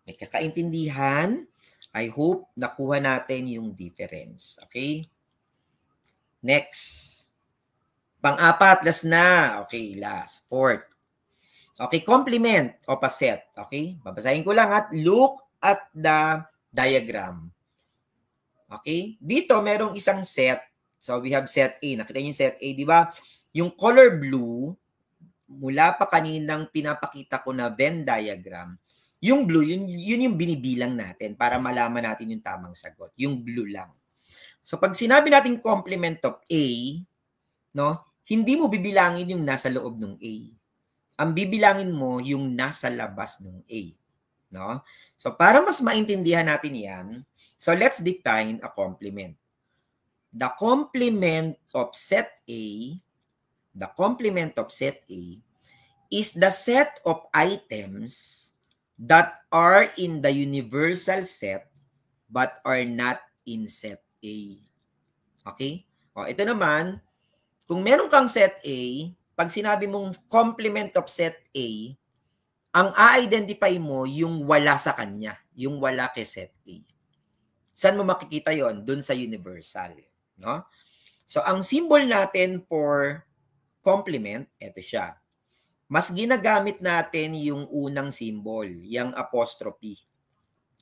Nagkakaintindihan? I hope nakuha natin yung difference. Okay? Next. Pang-apat, last na. Okay, last. Fourth. Okay, complement of a set. Okay? Babasahin ko lang at look at the diagram. Okay? Dito, merong isang set. So, we have set A. Nakita niyo yung set A, di ba? Yung color blue, mula pa kaninang pinapakita ko na Venn diagram, yung blue, yun yung binibilang natin para malaman natin yung tamang sagot. Yung blue lang. So, pag sinabi natin complement of A, no, hindi mo bibilangin yung nasa loob ng A. Ang bibilangin mo yung nasa labas ng A. No? So, para mas maintindihan natin yan, so let's define a complement. The complement of set A, is the set of items that are in the universal set but are not in set A. Okay? Ito naman, kung meron kang set A, pag sinabi mong complement of set A, ang a-identify mo yung wala sa kanya, yung wala kay set A. Saan mo makikita yon? Doon sa universal. No? So, ang symbol natin for complement, ito siya. Mas ginagamit natin yung unang symbol, yung apostrophe.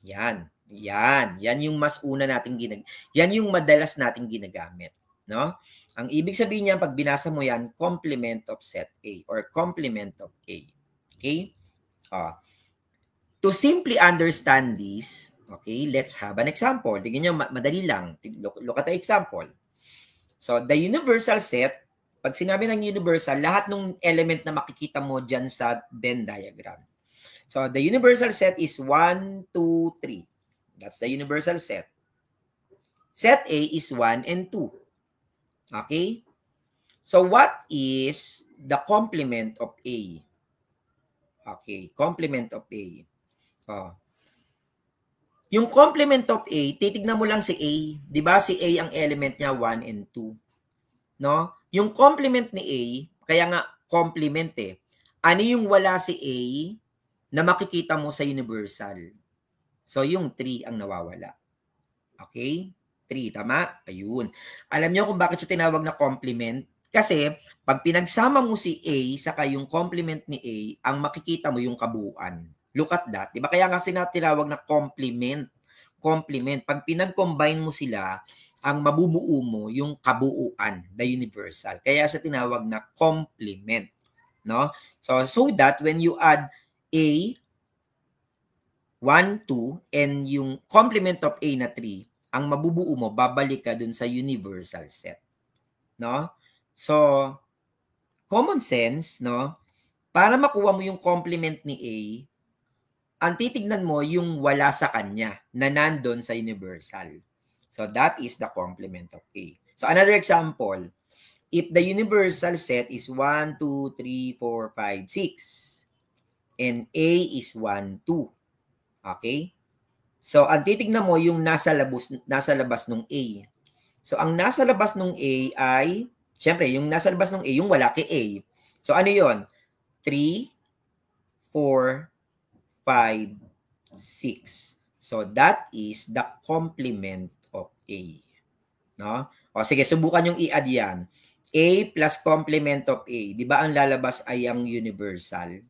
Yan. Yan yung mas una nating ginagamit. Yan yung madalas nating ginagamit. No? Ang ibig sabihin niya, pag binasa mo yan, complement of set A or complement of A. Okay? To simply understand this, okay, let's have an example. Tingnan nyo, madali lang. Look at the example. So, the universal set, pag sinabi ng universal, lahat ng element na makikita mo dyan sa Venn diagram. So, the universal set is 1, 2, 3. That's the universal set. Set A is 1 and 2. Okay? So, what is the complement of A? Okay, complement of A. Yung complement of A, titignan mo lang si A. Di ba si A ang element niya 1 and 2. No? Yung complement ni A, kaya nga complement eh. Ano yung wala si A na makikita mo sa universal? So, yung 3 ang nawawala. Okay? 3, tama? Ayun. Alam niyo kung bakit siya tinawag na complement? Kasi, pag pinagsama mo si A saka yung complement ni A, ang makikita mo yung kabuuan. Look at that. Diba? Kaya nga tinawag na complement. Complement. Pag pinag-combine mo sila, ang mabubuo mo yung kabuuan, the universal. Kaya siya tinawag na complement. No? So that when you add A, 1, 2, and yung complement of A na 3, ang mabubuo mo, babalik ka dun sa universal set. No? So, common sense, no? Para makuha mo yung complement ni A, ang titignan mo yung wala sa kanya na nandun sa universal. So, that is the complement of A. So, another example. if the universal set is 1, 2, 3, 4, 5, 6, and A is 1, 2. Okay? So, ang titignan mo yung nasa labas ng A. So, ang nasa labas ng A ay, syempre, yung nasa labas ng A, yung wala kay A. So, ano yon? 3, 4, 5, 6. So, that is the complement of A. No? O, sige, subukan yung i-add yan. A plus complement of A. Di ba ang lalabas ay ang universal?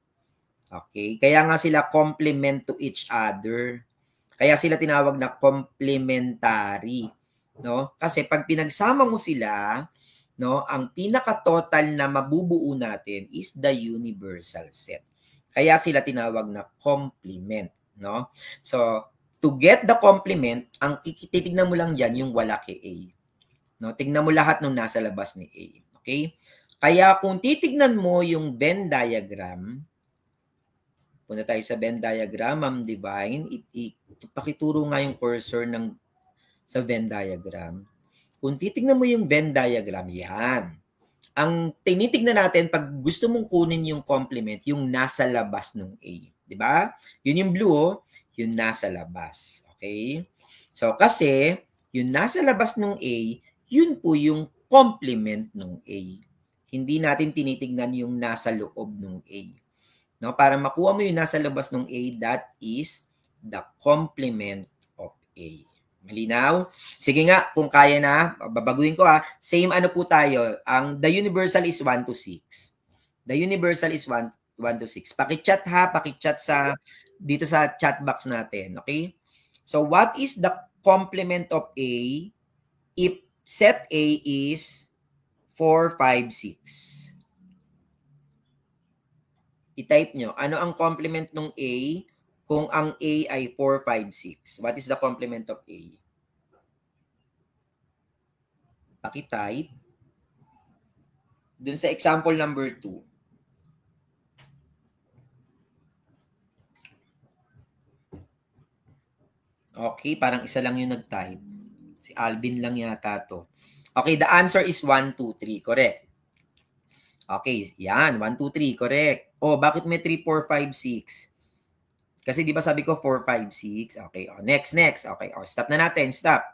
Okay? Kaya nga sila complement to each other. Kaya sila tinawag na complementary. No? Kasi pag pinagsama mo sila, no, ang pinaka-total na mabubuo natin is the universal set. Kaya sila tinawag na complement. No? So, to get the complement, ang titignan mo lang dyan yung wala kay A. No, tingnan mo lahat ng nasa labas ni A. Okay? Kaya kung titignan mo yung Venn diagram, punta tayo sa Venn diagram, Ma'am Divine, pakituro nga yung cursor sa Venn diagram. Kung titignan mo yung Venn diagram, yan. Ang tinitignan natin pag gusto mong kunin yung complement, yung nasa labas ng A. Di ba? Yun yung blue, oh, yung nasa labas. Okay? So, kasi, yung nasa labas ng A, yun po yung complement ng A. Hindi natin tinitignan yung nasa loob ng A. No? Para makuha mo yung nasa labas ng A, that is the complement of A. Malinaw? Sige nga, kung kaya na, babaguhin ko ha. Same ano po tayo. The universal is 1 to 6. The universal is 1 to 6. Pakichat ha, pakichat dito sa chat box natin. Okay? So, what is the complement of A if set A is 4, 5, 6? I-type nyo. Ano ang complement ng A kung ang A ay 4, 5, 6? What is the complement of A? Paki-type. Dun sa example number 2. Okay, parang isa lang yung nag-type. Si Alvin lang yata to. Okay, the answer is 1, 2, 3. Correct. Okay, yan. 1, 2, 3. Correct. Oh, bakit may 3, 4, 5, 6? Kasi di ba sabi ko 4, 5, 6? Okay, oh, next. Okay, oh, stop na natin. Stop.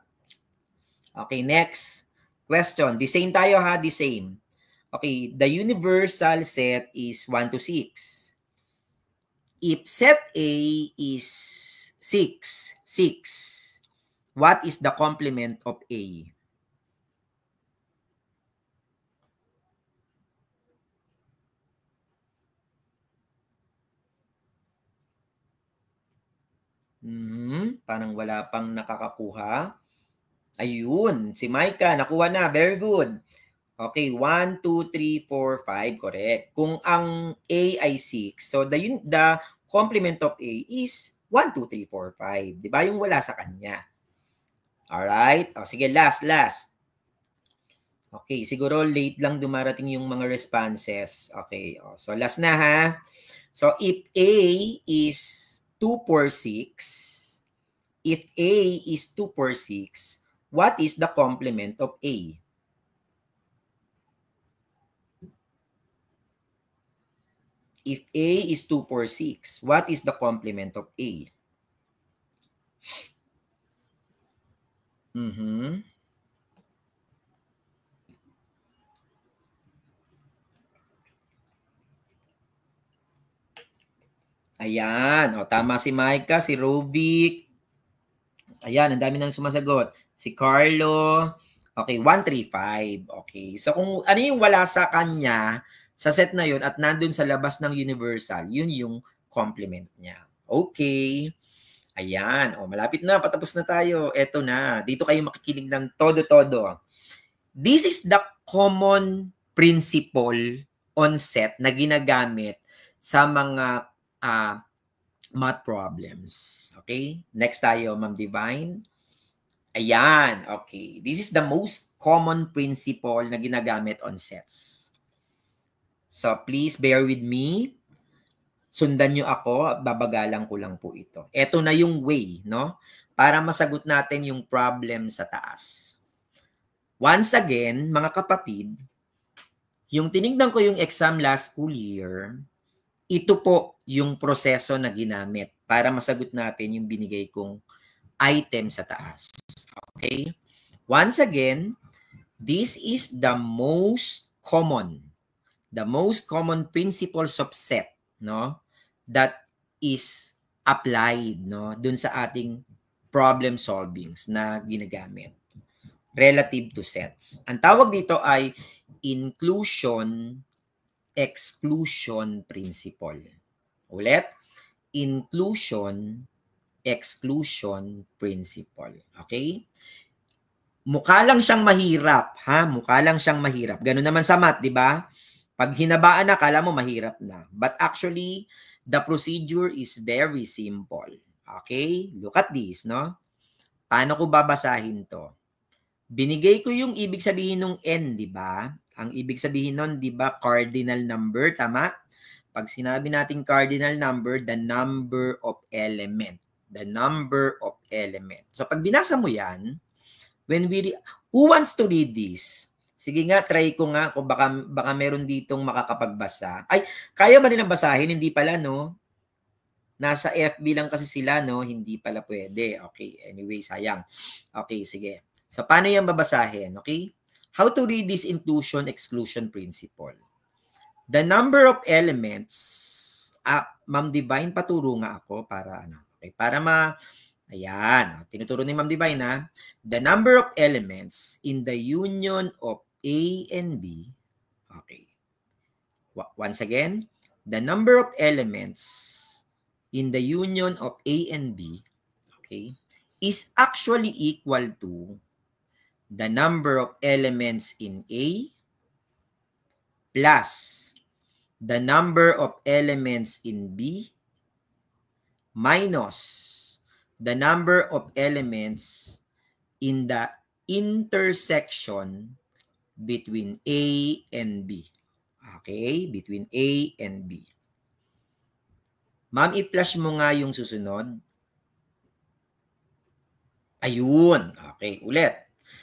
Okay, next question. The same tayo ha, the same. Okay, the universal set is 1 to 6. If set A is 6, what is the complement of A? Parang wala pang nakakakuha. Ayun, si Micah, nakuha na. Very good. Okay, 1, 2, 3, 4, 5. Correct. Kung ang A ay 6, so the complement of A is 1, 2, 3, 4, 5. Diba? Yung wala sa kanya. Alright? O, sige, last. Okay, siguro late lang dumarating yung mga responses. Okay, o, so last na ha. So, if A is 2, 4, 6, if A is 2, 4, 6, what is the complement of A? If A is 2, 4, 6, what is the complement of A? Ayan. O, tama si Micah, si Rovic. Ayan, ang dami nang sumasagot. Si Carlo. Okay, 1, 3, 5. Okay. So, kung ano yung wala sa kanya, sa set na yun, at nandun sa labas ng universal, yun yung complement niya. Okay. Ayan. O, malapit na. Patapos na tayo. Eto na. Dito kayo makikinig ng todo-todo. This is the common principle on set na ginagamit sa mga math problems. Okay? Next tayo, Ma'am Divine. Ayan. Okay. This is the most common principle na ginagamit on sets. So, please bear with me. Sundan nyo ako. Babagalan ko lang po ito. Ito na yung way, no? Para masagot natin yung problem sa taas. Once again, mga kapatid, Yung tinignan ko yung exam last school year, ito po yung proseso na ginamit para masagot natin yung binigay kong item sa taas. Okay? Once again, this is the most common principles of set, no? That is applied, no, dun sa ating problem solvings na ginagamit relative to sets. Ang tawag dito ay inclusion exclusion principle. Ulit, inclusion exclusion principle. Okay? Mukha lang siyang mahirap, ha? Mukha lang siyang mahirap. Ganun naman sa math, di ba? Pag hinabaan na, kala mo mahirap na. But actually, the procedure is very simple. Okay? Look at this, no? Paano ko babasahin to? Binigay ko yung ibig sabihin ng n, di ba? Ang ibig sabihin nun, di ba, cardinal number, tama? Pag sinabi natin cardinal number, the number of element. The number of element. So, pag binasa mo yan, who wants to read this? Sige nga, try ko nga kung baka meron ditong makakapagbasa. Ay, kaya ba nilang basahin? Hindi pala, no? Nasa FB lang kasi sila, no? Hindi pala pwede. Okay, anyway, sayang. Okay, sige. So, paano yan babasahin? Okay? How to read this inclusion-exclusion principle. The number of elements, Ma'am Divine, paturo nga ako para ano. Okay, para ayan, tinuturo ni Ma'am Divine na the number of elements in the union of A and B. Okay. Once again, the number of elements in the union of A and B, okay, is actually equal to the number of elements in A plus the number of elements in B minus the number of elements in the intersection between A and B. Okay? Between A and B. Ma'am, i-flash mo nga yung susunod. Ayun. Okay, ulit.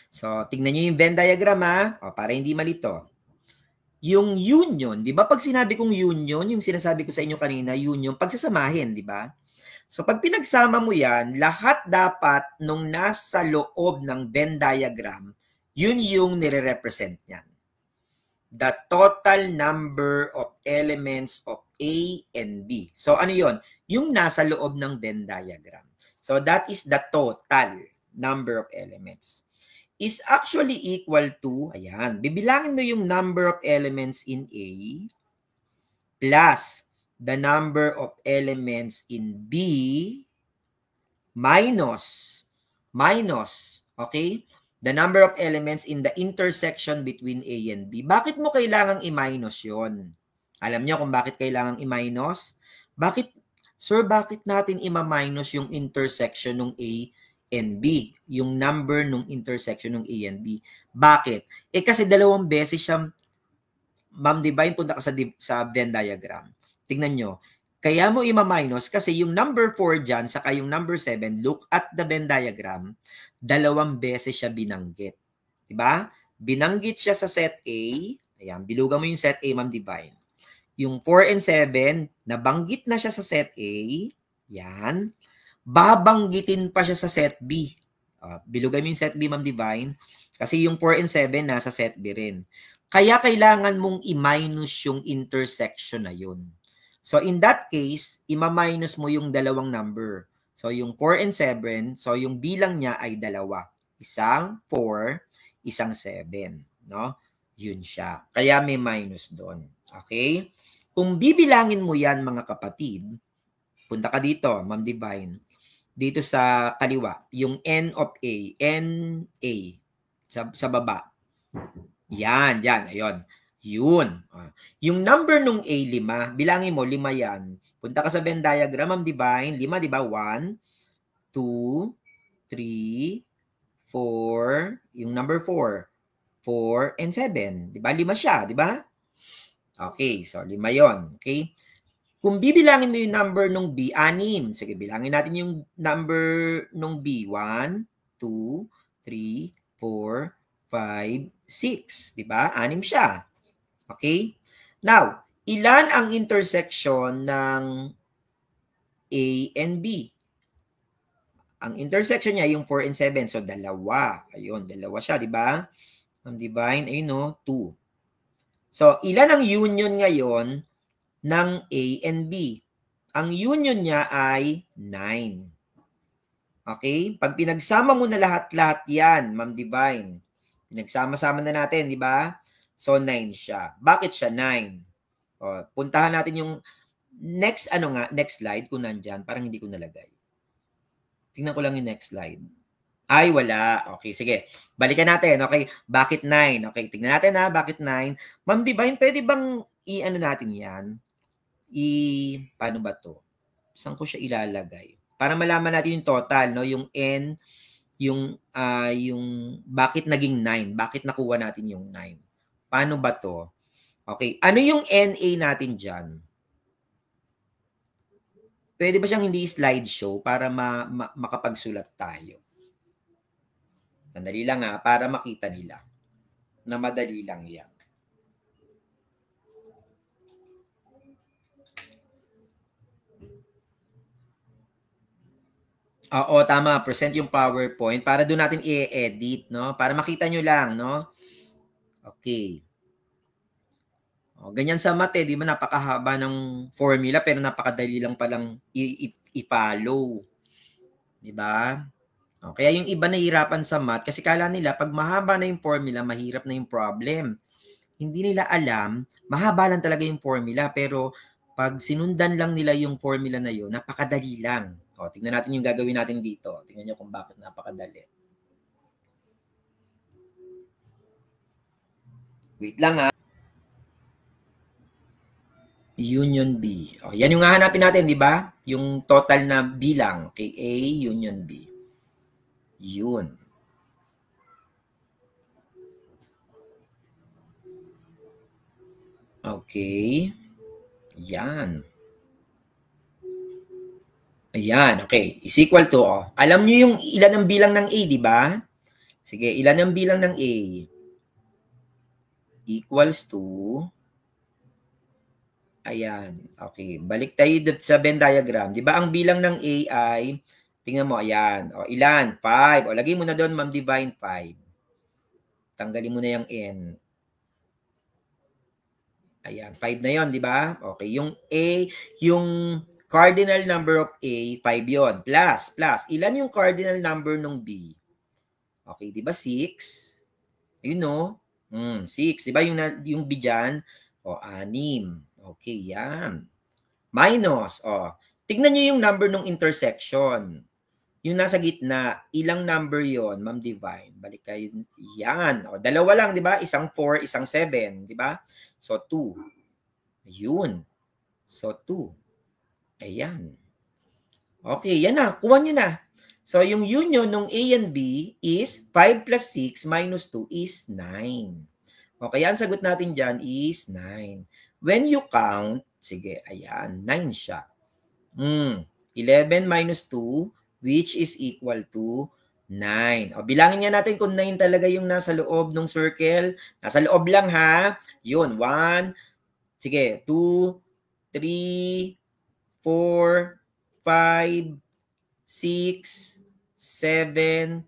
So, tingnan nyo yung Venn diagram, ha? O, para hindi malito. Yung union, di ba? Pag sinabi kong union, yung sinasabi ko sa inyo kanina, union, pagsasamahin, di ba? So, pag pinagsama mo yan, lahat dapat nung nasa loob ng Venn diagram, yun yung nire-represent yan. The total number of elements of A and B. So, ano yun? Yung nasa loob ng Venn diagram. So, that is the total number of elements. Is actually equal to, ayan, bibilangin mo yung number of elements in A plus the number of elements in B minus, okay, the number of elements in the intersection between A and B. Bakit mo kailangang i-minus yon? Alam niyo kung bakit kailangang i-minus? Sir, bakit natin i-minus yung intersection ng A and B, yung number nung intersection ng A and B? Bakit? Kasi dalawang beses siya, Ma'am Divine, punta ka sa Venn diagram. Tingnan nyo. Kaya mo i-minus kasi yung number 4 dyan, saka yung number 7, look at the Venn diagram, dalawang beses siya binanggit. Diba? Binanggit siya sa set A. Ayan, bilugan mo yung set A, Ma'am Divine. Yung 4 and 7, nabanggit na siya sa set A. Yan. Babanggitin pa siya sa set B. Bilugan mo yung set B, Ma'am Divine. Kasi yung 4 and 7 nasa set B rin. Kaya kailangan mong i-minus yung intersection na yun. So in that case, ima-minus mo yung dalawang number. So yung 4 and 7, so yung bilang niya ay dalawa. Isang 4, isang 7. No? Yun siya. Kaya may minus doon. Okay? Kung bibilangin mo yan, mga kapatid, punta ka dito, Ma'am Divine. Dito sa kaliwa, yung N of A, N-A, sa baba. Yan, ayun. Yun. Yung number nung A, 5, bilangin mo, 5 yan. Punta ka sa Venn diagram, Ma'am Divine, 5, di ba? 1, 2, 3, 4, yung number 4, 4, and 7. Di ba? 5 siya, di ba? Okay, so 5 yon. Okay? Kung bibilangin mo yung number nung B, 6. Sige, bilangin natin yung number nung B. 1, 2, 3, 4, 5, 6. Diba? 6 siya. Okay? Now, ilan ang intersection ng A and B? Ang intersection niya yung 4 and 7. So, dalawa. Ayun, dalawa siya, di ba? Ang divine, ayun no, 2. So, ilan ang union ngayon ng A and B? Ang union niya ay 9. Okay? Pag pinagsama mo na lahat-lahat yan, Ma'am Divine, pinagsama-sama na natin, di ba? So, 9 siya. Bakit siya 9? O, puntahan natin yung next slide kung nandyan. Parang hindi ko nalagay. Tingnan ko lang yung next slide. Ay, wala. Okay, sige. Balikan natin. Okay, bakit 9? Okay, tingnan natin ha, bakit 9? Ma'am Divine, pwede bang i-ano natin yan? Paano ba to? Saan ko siya ilalagay? Para malaman natin yung total, no? Yung N, yung bakit naging 9? Bakit nakuha natin yung 9? Paano ba to? Okay, ano yung NA natin dyan? Pwede ba siyang hindi slideshow para makapagsulat tayo? Sandali lang ha, para makita nila na madali lang yan. Oo, tama. Present yung PowerPoint para doon natin i-edit, no? Para makita nyo lang, no? Okay. O, ganyan sa math, di ba napakahaba ng formula pero napakadali lang palang i-follow. Di ba? O, kaya yung iba nahihirapan sa math kasi kala nila pag mahaba na yung formula, mahirap na yung problem. Hindi nila alam, mahaba lang talaga yung formula pero pag sinundan lang nila yung formula na yun, napakadali lang. O, tingnan natin yung gagawin natin dito. Tingnan nyo kung bakit napakadali. Wait lang ha. Union B. O, yan yung hahanapin natin, di ba? Yung total na bilang. Okay, A, union B. Yun. Okay. Yan. Ayan, okay. Is equal to, alam nyo yung ilan ang bilang ng A, di ba? Sige, ilan ang bilang ng A? Equals to, ayan, okay. Balik tayo sa Venn diagram. Di ba ang bilang ng A ay, tingnan mo, ayan. O, ilan? 5. O, lagay mo na doon, Ma'am Divine, 5. Tanggalin mo na yung N. Ayan, 5 na yon, di ba? Okay, yung A, yung cardinal number of A, 5 yon. Plus. Ilan yung cardinal number ng B? Okay, di ba 6? Ayun no? 6. Di ba yung B dyan? O, 6. Okay, yan. Minus. O, tignan nyo yung number ng intersection. Yung nasa gitna, ilang number yon, Ma'am Divine? Balik kayo. Yan. O, dalawa lang, di ba? Isang 4, isang 7. Di ba? So, 2. Ayun. So, 2. Ayan. Okay, yan na. Kuha nyo na. So, yung union ng A and B is 5 plus 6 minus 2 is 9. Okay, ang sagot natin dyan is 9. When you count, sige, ayan, 9 siya. 11 minus 2, which is equal to 9. O, bilangin nga natin kung 9 talaga yung nasa loob ng circle. Nasa loob lang ha. Yun, 1, sige, 2, 3, 4, 5, 6, 7,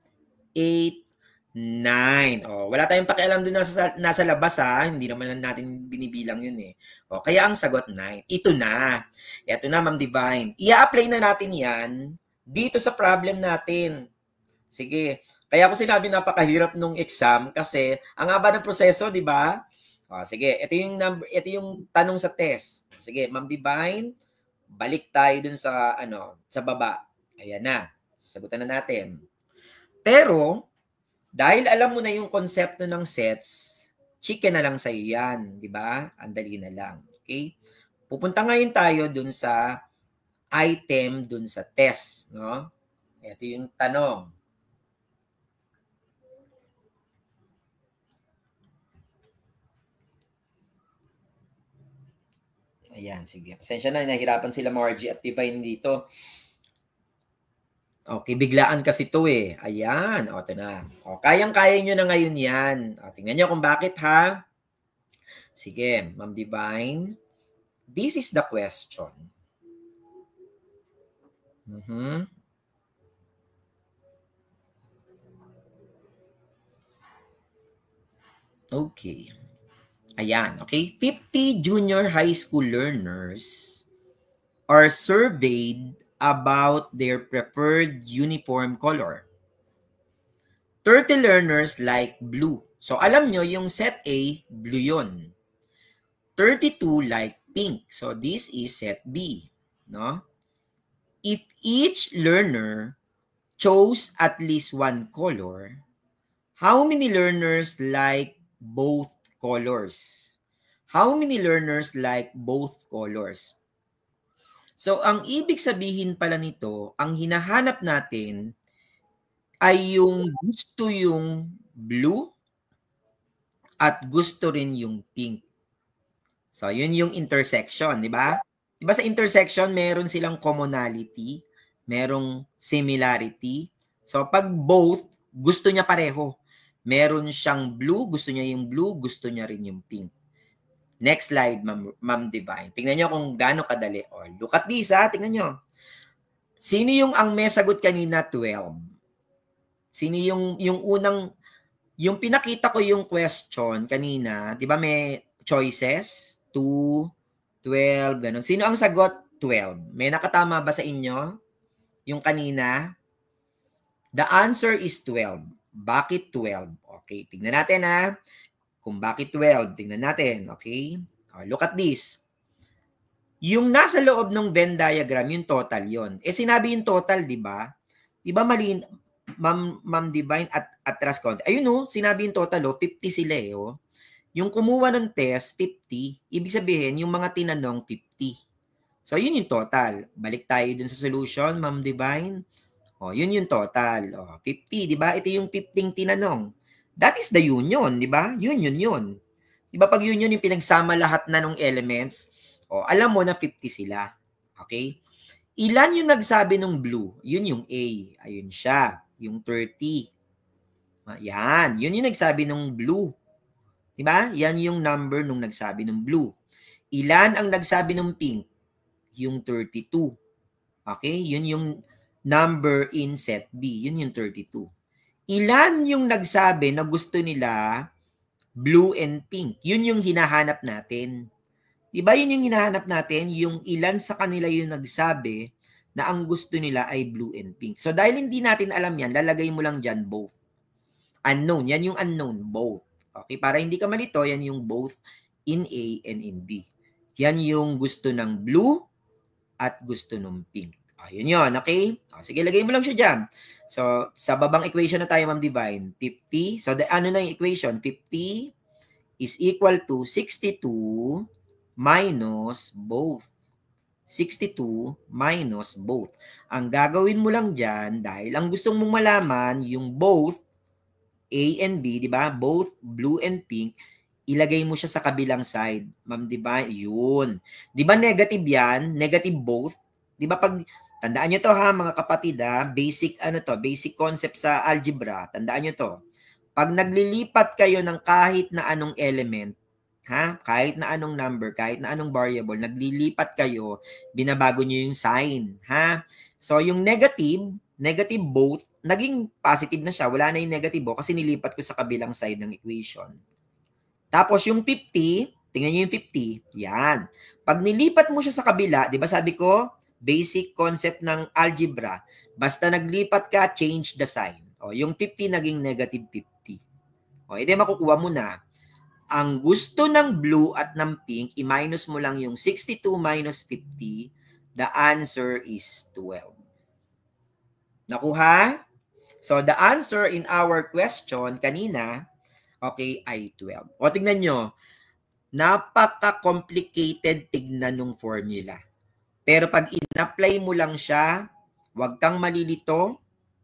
8, 9. O, wala tayong pakialam doon nasa labas ha. Hindi naman natin binibilang yun eh. O, kaya ang sagot 9. Ito na. Ito na, Ma'am Divine. I-apply na natin yan dito sa problem natin. Sige. Kaya ako sinabi napakahirap nung exam kasi ang haba ng proseso, di ba? O, sige. Ito yung tanong sa test. Sige, Ma'am Divine, balik tayo dun sa sa baba. Ayan na. Sasagutan na natin. Pero dahil alam mo na yung konsepto ng sets, chicken na lang sa iyo yan, di ba? Andali na lang. Okay? Pupunta ngayon tayo dun sa item dun sa test, no? Ito yung tanong. Ayan, sige. Pasensya na, nahirapan sila Margie at Divine dito. Okay, biglaan kasi to eh. Ayan, ito na. O, kayang-kaya nyo na ngayon yan. O, tingnan nyo kung bakit ha. Sige, Ma'am Divine. This is the question. Okay. Ayan, okay. 50 junior high school learners are surveyed about their preferred uniform color. 30 learners like blue. So, alam nyo, yung set A, blue yun. 32 like pink. So, this is set B. No? If each learner chose at least one color, how many learners like both colors? How many learners like both colors? So, ang ibig sabihin pala nito, ang hinahanap natin ay yung gusto yung blue at gusto rin yung pink. So, yun yung intersection, di ba? Di ba sa intersection, meron silang commonality, merong similarity. So, pag both, gusto niya pareho. Meron siyang blue, gusto niya yung blue, gusto niya rin yung pink. Next slide, Ma'am Divine. Tingnan nyo kung gaano kadali. Oh, look at this, ha? Tingnan nyo. Sino yung ang may sagot kanina? 12. Sino yung unang, yung pinakita ko yung question kanina, di ba may choices? 2, 12, ganun. Sino ang sagot? 12. May nakatama ba sa inyo? Yung kanina? The answer is 12. Bakit 12? Okay, tingnan natin, ha? Kung bakit 12, tingnan natin, okay? Look at this. Yung nasa loob ng Venn diagram, yung total yon. Sinabi yung total, di ba? Di ba mali, Ma'am Divine at Atras Conte? Ayun sinabi yung total, 50 sila Yung kumuha ng test, 50. Ibig sabihin, yung mga tinanong, 50. So, yun yung total. Balik tayo dun sa solution, Ma'am Divine. Yun yung total. 50, di ba? Ito yung 15 tinanong. That is the union, di ba? Yun. Di ba pag union yung pinagsama lahat na ng elements, alam mo na 50 sila. Okay? Ilan yung nagsabi ng blue? Yun yung A. Ayun siya. Yung 30. Yan. Yun yung nagsabi ng blue. Di ba? Yan yung number nung nagsabi ng blue. Ilan ang nagsabi ng pink? Yung 32. Okay? Yun yung number in set B. Yun yung 32. Ilan yung nagsabi na gusto nila blue and pink? Yun yung hinahanap natin. Diba yun yung hinahanap natin? Yung ilan sa kanila yung nagsabi na ang gusto nila ay blue and pink. So dahil hindi natin alam yan, lalagay mo lang dyan both. Unknown. Yan yung unknown. Both. Okay? Para hindi ka malito, yan yung both in A and in B. Yan yung gusto ng blue at gusto ng pink. Yun yun, okay? Sige, lagay mo lang siya dyan. So, sa babang equation na tayo, Ma'am Divine. 50. So, ano na yung equation? 50 is equal to 62 minus both. 62 minus both. Ang gagawin mo lang dyan, dahil ang gusto mong malaman, yung both, A and B, di ba? Both blue and pink, ilagay mo siya sa kabilang side. Ma'am Divine, yun. Di ba negative yan? Negative both? Di ba pag tandaan nyo to mga kapatid basic basic concept sa algebra, tandaan nyo to. Pag naglilipat kayo ng kahit na anong element, kahit na anong number, kahit na anong variable, naglilipat kayo, binabago nyo yung sign, So yung negative both, naging positive na siya, wala na yung negative kasi nilipat ko sa kabilang side ng equation. Tapos yung 50, tingnan nyo yung 50, yan. Pag nilipat mo siya sa kabila, di ba sabi ko, basic concept ng algebra, basta naglipat ka, change the sign. Yung 50 naging negative 50. Ito makukuha mo na. Ang gusto ng blue at ng pink, i-minus mo lang yung 62 minus 50, the answer is 12. Nakuha? So, the answer in our question kanina, okay, ay 12. Tignan nyo, napaka-complicated tignan ng formula. Pero pag in-apply mo lang siya, huwag kang malilito,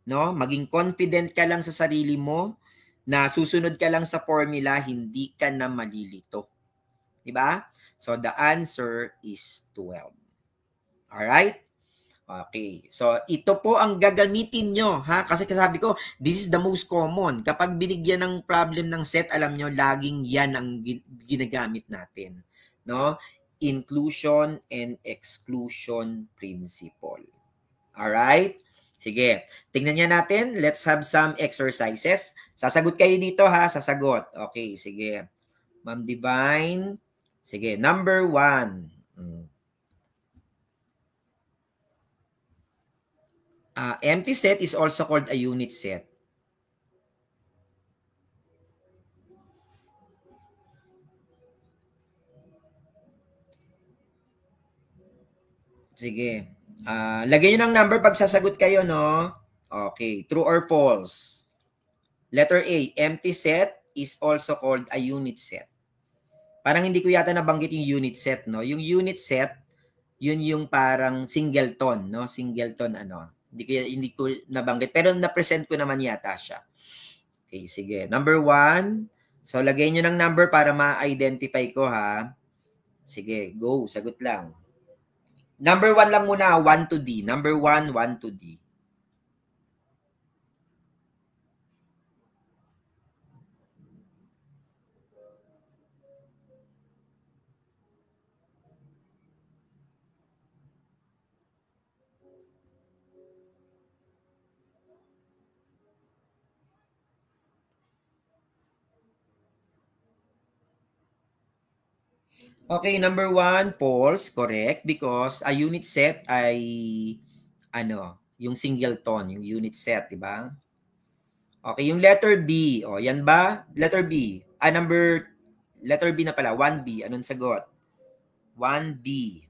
no? Maging confident ka lang sa sarili mo na susunod ka lang sa formula, hindi ka na malilito. Diba? So the answer is 12. Alright? Okay. So, ito po ang gagamitin nyo, ha? Kasi sabi ko, this is the most common. Kapag binigyan ng problem ng set, alam nyo, laging yan ang ginagamit natin. No? Inclusion and exclusion principle. Alright? Sige. Tingnan niya natin. Let's have some exercises. Sasagot kayo dito, ha? Sasagot. Okay, sige. Ma'am Divine. Sige. Number 1. Empty set is also called a unit set. Sige. Lagay nyo ng number pag sasagot kayo, no? Okay. True or false? Letter A. Empty set is also called a unit set. Parang hindi ko yata nabanggit yung unit set, no? Yung unit set, yun yung parang singleton, no? Singleton, ano? Hindi ko nabanggit. Pero na-present ko naman yata siya. Okay, sige. Number 1. So, lagay nyo ng number para ma-identify ko, ha? Sige, go. Sagot lang. Number 1 lang muna, 1 to D. Number 1, 1 to D. Okay, number 1, false, correct, because a unit set ay yung singleton, yung unit set, di ba? Okay, yung letter B, yan ba? Letter B. Letter B na pala, 1B. Anong sagot? 1B.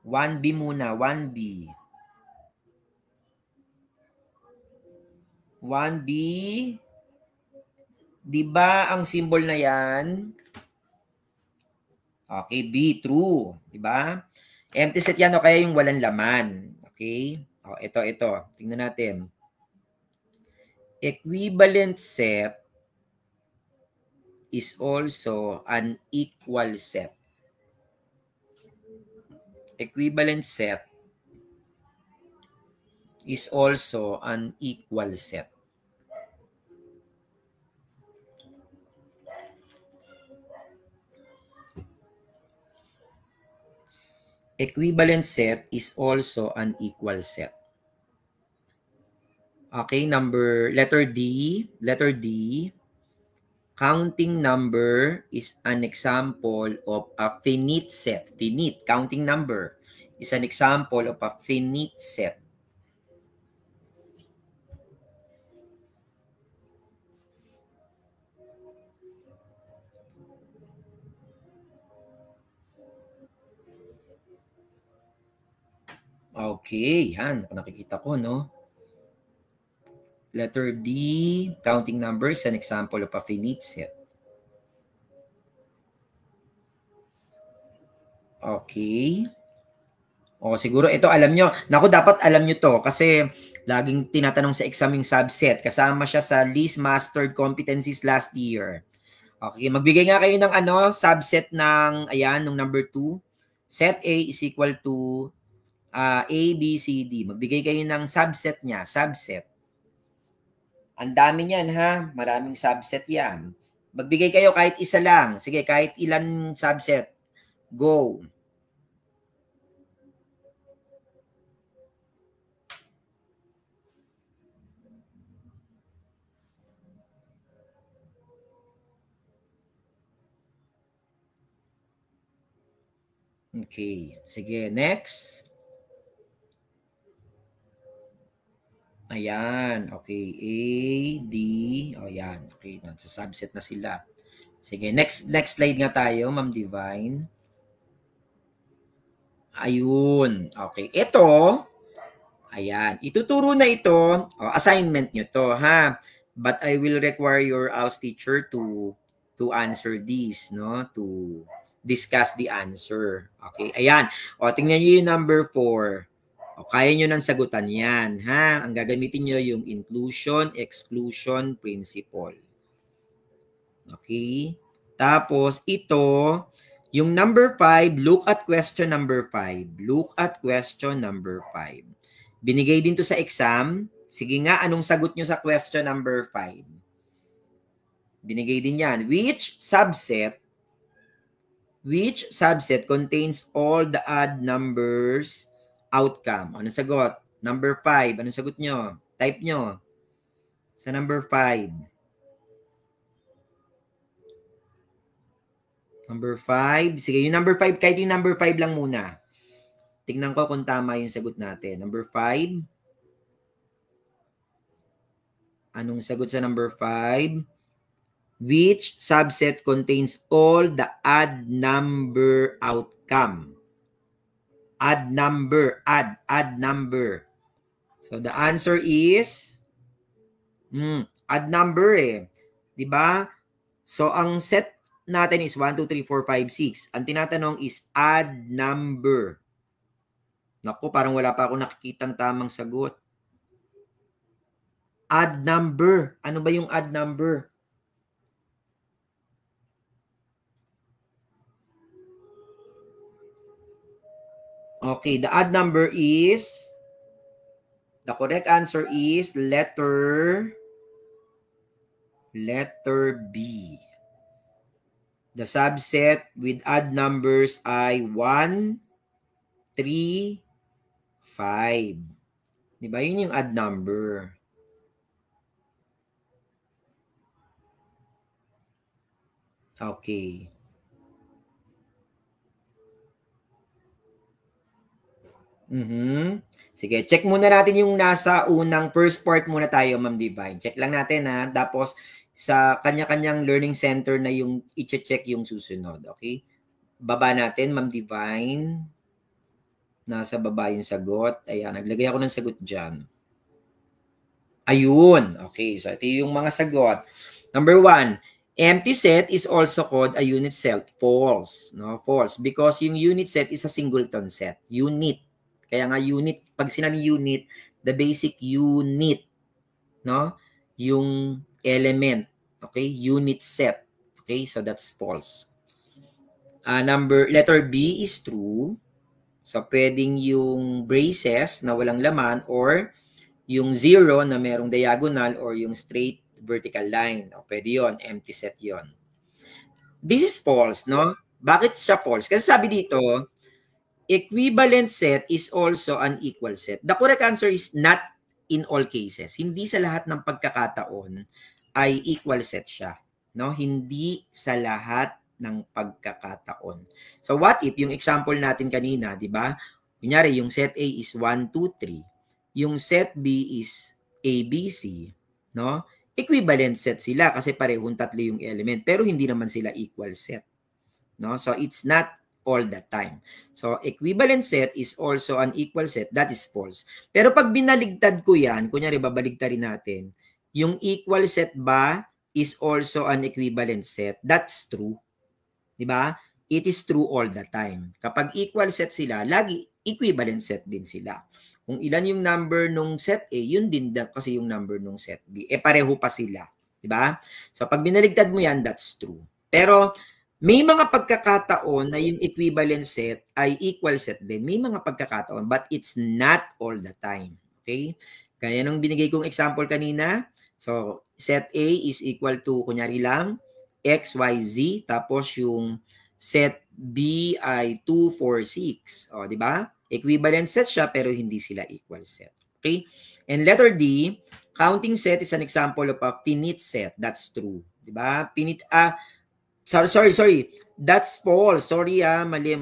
1B muna, 1B. 1B. Di ba ang symbol na yan? Okay, B, true. Diba? Empty set yan o kaya yung walang laman. Okay? Ito. Tingnan natin. Equivalent set is also an equal set. Equivalent set is also an equal set. Equivalent set is also an equal set. Okay, letter D. Letter D. Counting number is an example of a finite set. Finite, counting number, is an example of a finite set. Okay, yan. Nakikita ko, no? Letter D, counting number is an example of a finite set. Okay. Siguro ito alam nyo. Naku, dapat alam nyo to kasi laging tinatanong sa exam yung subset. Kasama siya sa least mastered competencies last year. Okay, magbigay nga kayo ng subset ng, nung number 2. Set A is equal to A, B, C, D. Magbigay kayo ng subset niya. Subset. Ang dami niyan, ha? Maraming subset yan. Magbigay kayo kahit isa lang. Sige, kahit ilan subset. Go. Okay. Sige, next. Ayan. Okay. A, D. Yan. Okay. Nasa subset na sila. Sige. Next slide nga tayo, Ma'am Divine. Ayun. Okay. Ito. Ayan. Ituturo na ito. Assignment nyo to, ha? But I will require your ALS teacher to answer this, no? To discuss the answer. Okay. Ayan. Tingnan nyo yung number 4. Kaya nyo nang sagutan yan, ha? Ang gagamitin nyo yung inclusion, exclusion principle. Okay? Tapos, ito, Yung number 5, look at question number 5. Look at question number 5. Binigay din to sa exam. Sige nga, anong sagot nyo sa question number 5? Binigay din yan. Which subset contains all the odd numbers outcome? Anong sagot? Number 5. Anong sagot nyo? Type nyo. Sa number 5. Number 5. Sige, yung number 5, kahit yung number 5 lang muna. Tingnan ko kung tama yung sagot natin. Number 5. Anong sagot sa number 5? Which subset contains all the odd number outcome? Odd number. So, the answer is odd number eh. Diba? So, ang set natin is 1, 2, 3, 4, 5, 6. Ang tinatanong is odd number. Naku, parang wala pa ako nakikitang tamang sagot. Odd number. Ano ba yung odd number? Okay, the odd number is, the correct answer is letter B. The subset with odd numbers ay 1, 3, 5. Diba? Yun yung odd number. Okay. Sige, check muna natin yung nasa unang first part muna tayo, Ma'am Divine. Check lang natin ha. Tapos sa kanya-kanyang learning center na yung i-check yung susunod. Okay? Baba natin, Ma'am Divine. Nasa baba yung sagot. Ayan, naglagay ako ng sagot dyan. Ayun. Okay, so ito yung mga sagot. Number 1, empty set is also called a unit set. False. No? False. Because yung unit set is a singleton set. Unit. Kaya nga unit, pag sinabi unit, the basic unit, no? Yung element, okay? Unit set. Okay? So that's false. Letter B is true. So pwedeng yung braces na walang laman or yung zero na merong diagonal or yung straight vertical line. O pwede yon, empty set yon. This is false, no? Bakit siya false? Kasi sabi dito, equivalent set is also an equal set. The correct answer is not in all cases. Hindi sa lahat ng pagkakataon ay equal set siya. No? Hindi sa lahat ng pagkakataon. So what if yung example natin kanina, di ba? Kunyari, yung set A is 1, 2, 3. Yung set B is A, B, C. No? Equivalent set sila kasi parehong tatlo yung element. Pero hindi naman sila equal set. No? So it's not all the time. So, equivalent set is also an equal set. That is false. Pero pag binaligtad ko yan, kunyari babaligtarin natin, yung equal set ba is also an equivalent set? That's true. Diba? It is true all the time. Kapag equal set sila, lagi equivalent set din sila. Kung ilan yung number nung set A, yun din kasi yung number nung set B. Pareho pa sila. Diba? So, pag binaligtad mo yan, that's true. Pero, may mga pagkakataon na yung equivalent set ay equal set din. May mga pagkakataon, but it's not all the time. Okay? Kaya nung binigay kong example kanina, so set A is equal to, kunyari lang, X, Y, Z. Tapos yung set B ay 2, 4, 6. O, di ba? Equivalent set siya pero hindi sila equal set. Okay? And letter D, counting set is an example of a finite set. That's true. Di ba? Finite, Sorry. That's false. Sorry mali.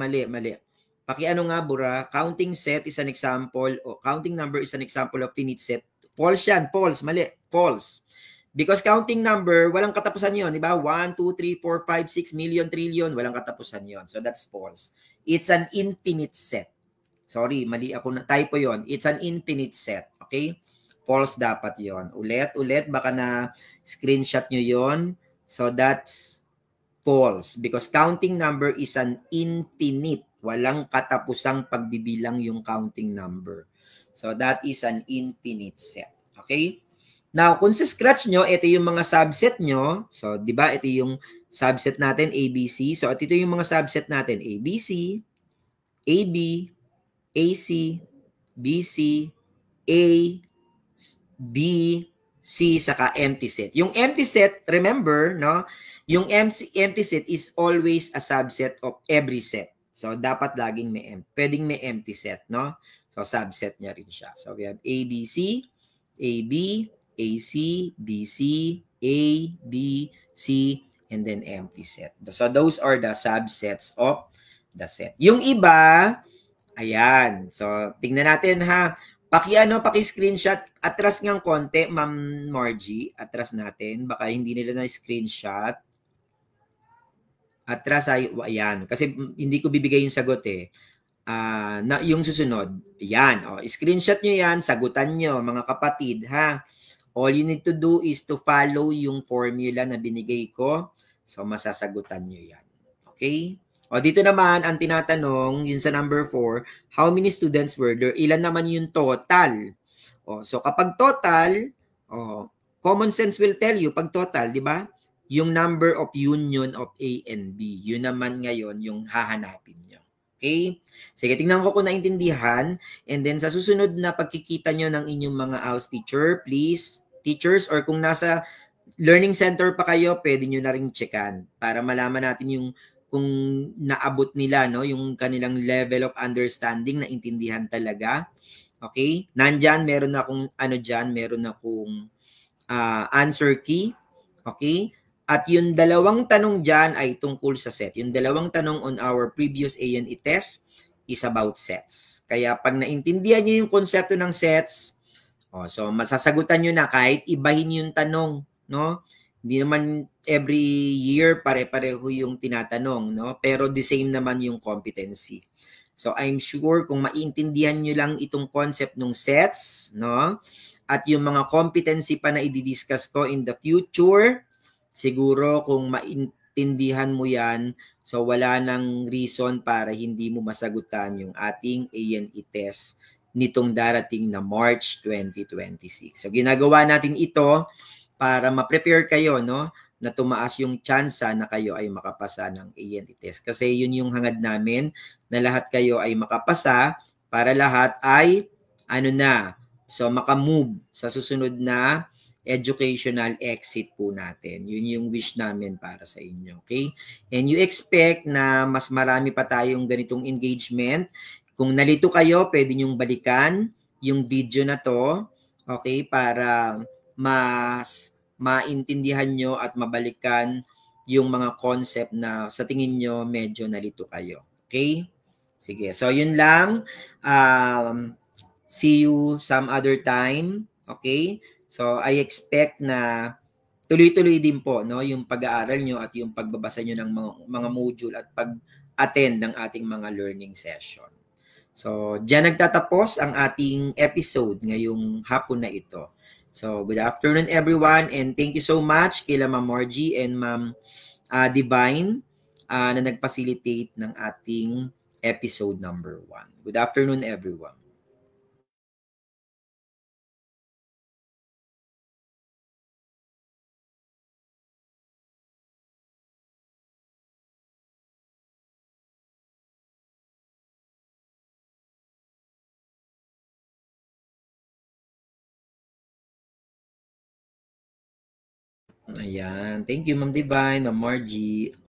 Pakiano nga, Bura. Counting set is an example, o counting number is an example of finite set. False yan. False. Mali. False. Because counting number, walang katapusan yon, di ba? 1, 2, 3, 4, 5, 6 million, trillion. Walang katapusan yon. So that's false. It's an infinite set. Sorry, mali ako na. Typo yon. It's an infinite set. Okay? False dapat yon. Ulit. Baka na screenshot nyo yon. So that's false because counting number is an infinite. Walang katapusang pagbibilang yung counting number. So that is an infinite set. Okay? Now, kung sa scratch nyo, ito yung mga subset nyo. So, di ba? Ito yung subset natin, ABC. So, at ito yung mga subset natin, ABC, AB, AC, BC, A, B, C, saka empty set. Yung empty set, remember, no? Yung empty set is always a subset of every set. So, dapat laging pwedeng may empty set, no? So, subset niya rin siya. So, we have A, B, C, A, B, A, C, B, C, A, B, C, and then empty set. So, those are the subsets of the set. Yung iba, ayan. So, tingnan natin ha. Paki-screenshot. Atras ngang konti, Ma'am Margie. Atras natin. Baka hindi nila na-screenshot. Atras ay, ayan. Kasi hindi ko bibigay yung sagot eh. Na yung susunod. Ayan. O, screenshot nyo yan. Sagutan nyo, mga kapatid ha. All you need to do is to follow yung formula na binigay ko. So, masasagutan nyo yan. Okay? O, dito naman, ang tinatanong, yun sa number 4, how many students were there? Ilan naman yung total? O, so, kapag total, common sense will tell you, pag total, di ba? Yung number of union of A and B. Yun naman ngayon yung hahanapin nyo. Okay? Sige, tingnan ko kung naintindihan. And then, sa susunod na pagkikita nyo ng inyong mga ALS teacher, please, teachers, or kung nasa learning center pa kayo, pwede nyo na rin checkan para malaman natin yung kung naabot nila, no, yung kanilang level of understanding, na intindihan talaga. Okay? Nandyan, meron akong answer key. Okay? At yung dalawang tanong dyan ay tungkol sa set. Yung dalawang tanong on our previous A&E test is about sets. Kaya pag naintindihan nyo yung konsepto ng sets, so masasagutan nyo na kahit ibahin yung tanong, no? Hindi naman every year pare-pareho yung tinatanong, no? Pero the same naman yung competency. So I'm sure kung maintindihan nyo lang itong concept ng sets, no? At yung mga competency pa na i-discuss ko in the future, siguro kung maintindihan mo yan, so wala nang reason para hindi mo masagutan yung ating A&E test nitong darating na March 2026. So ginagawa natin ito para ma-prepare kayo, no, na tumaas yung tsansa na kayo ay makapasa ng A&E test. Kasi yun yung hangad namin, na lahat kayo ay makapasa para lahat ay so makamove sa susunod na educational exit po natin. Yun yung wish namin para sa inyo. Okay? And you expect na mas marami pa tayong ganitong engagement. Kung nalito kayo, pwede nyong balikan yung video na to. Okay? Para mas maintindihan nyo at mabalikan yung mga concept na sa tingin nyo medyo nalito kayo. Okay? Sige. So, yun lang. See you some other time. Okay? So, I expect na tuloy-tuloy din po, no, yung pag-aaral nyo at yung pagbabasa nyo ng mga module at pag-attend ng ating mga learning session. So, diyan nagtatapos ang ating episode ngayong hapon na ito. So, good afternoon everyone, and thank you so much kila Ma'am Margie and Ma'am Divine na nag-facilitate ng ating episode number 1. Good afternoon everyone. Ayan. Thank you, Ma'am Divine, Ma'am Margie.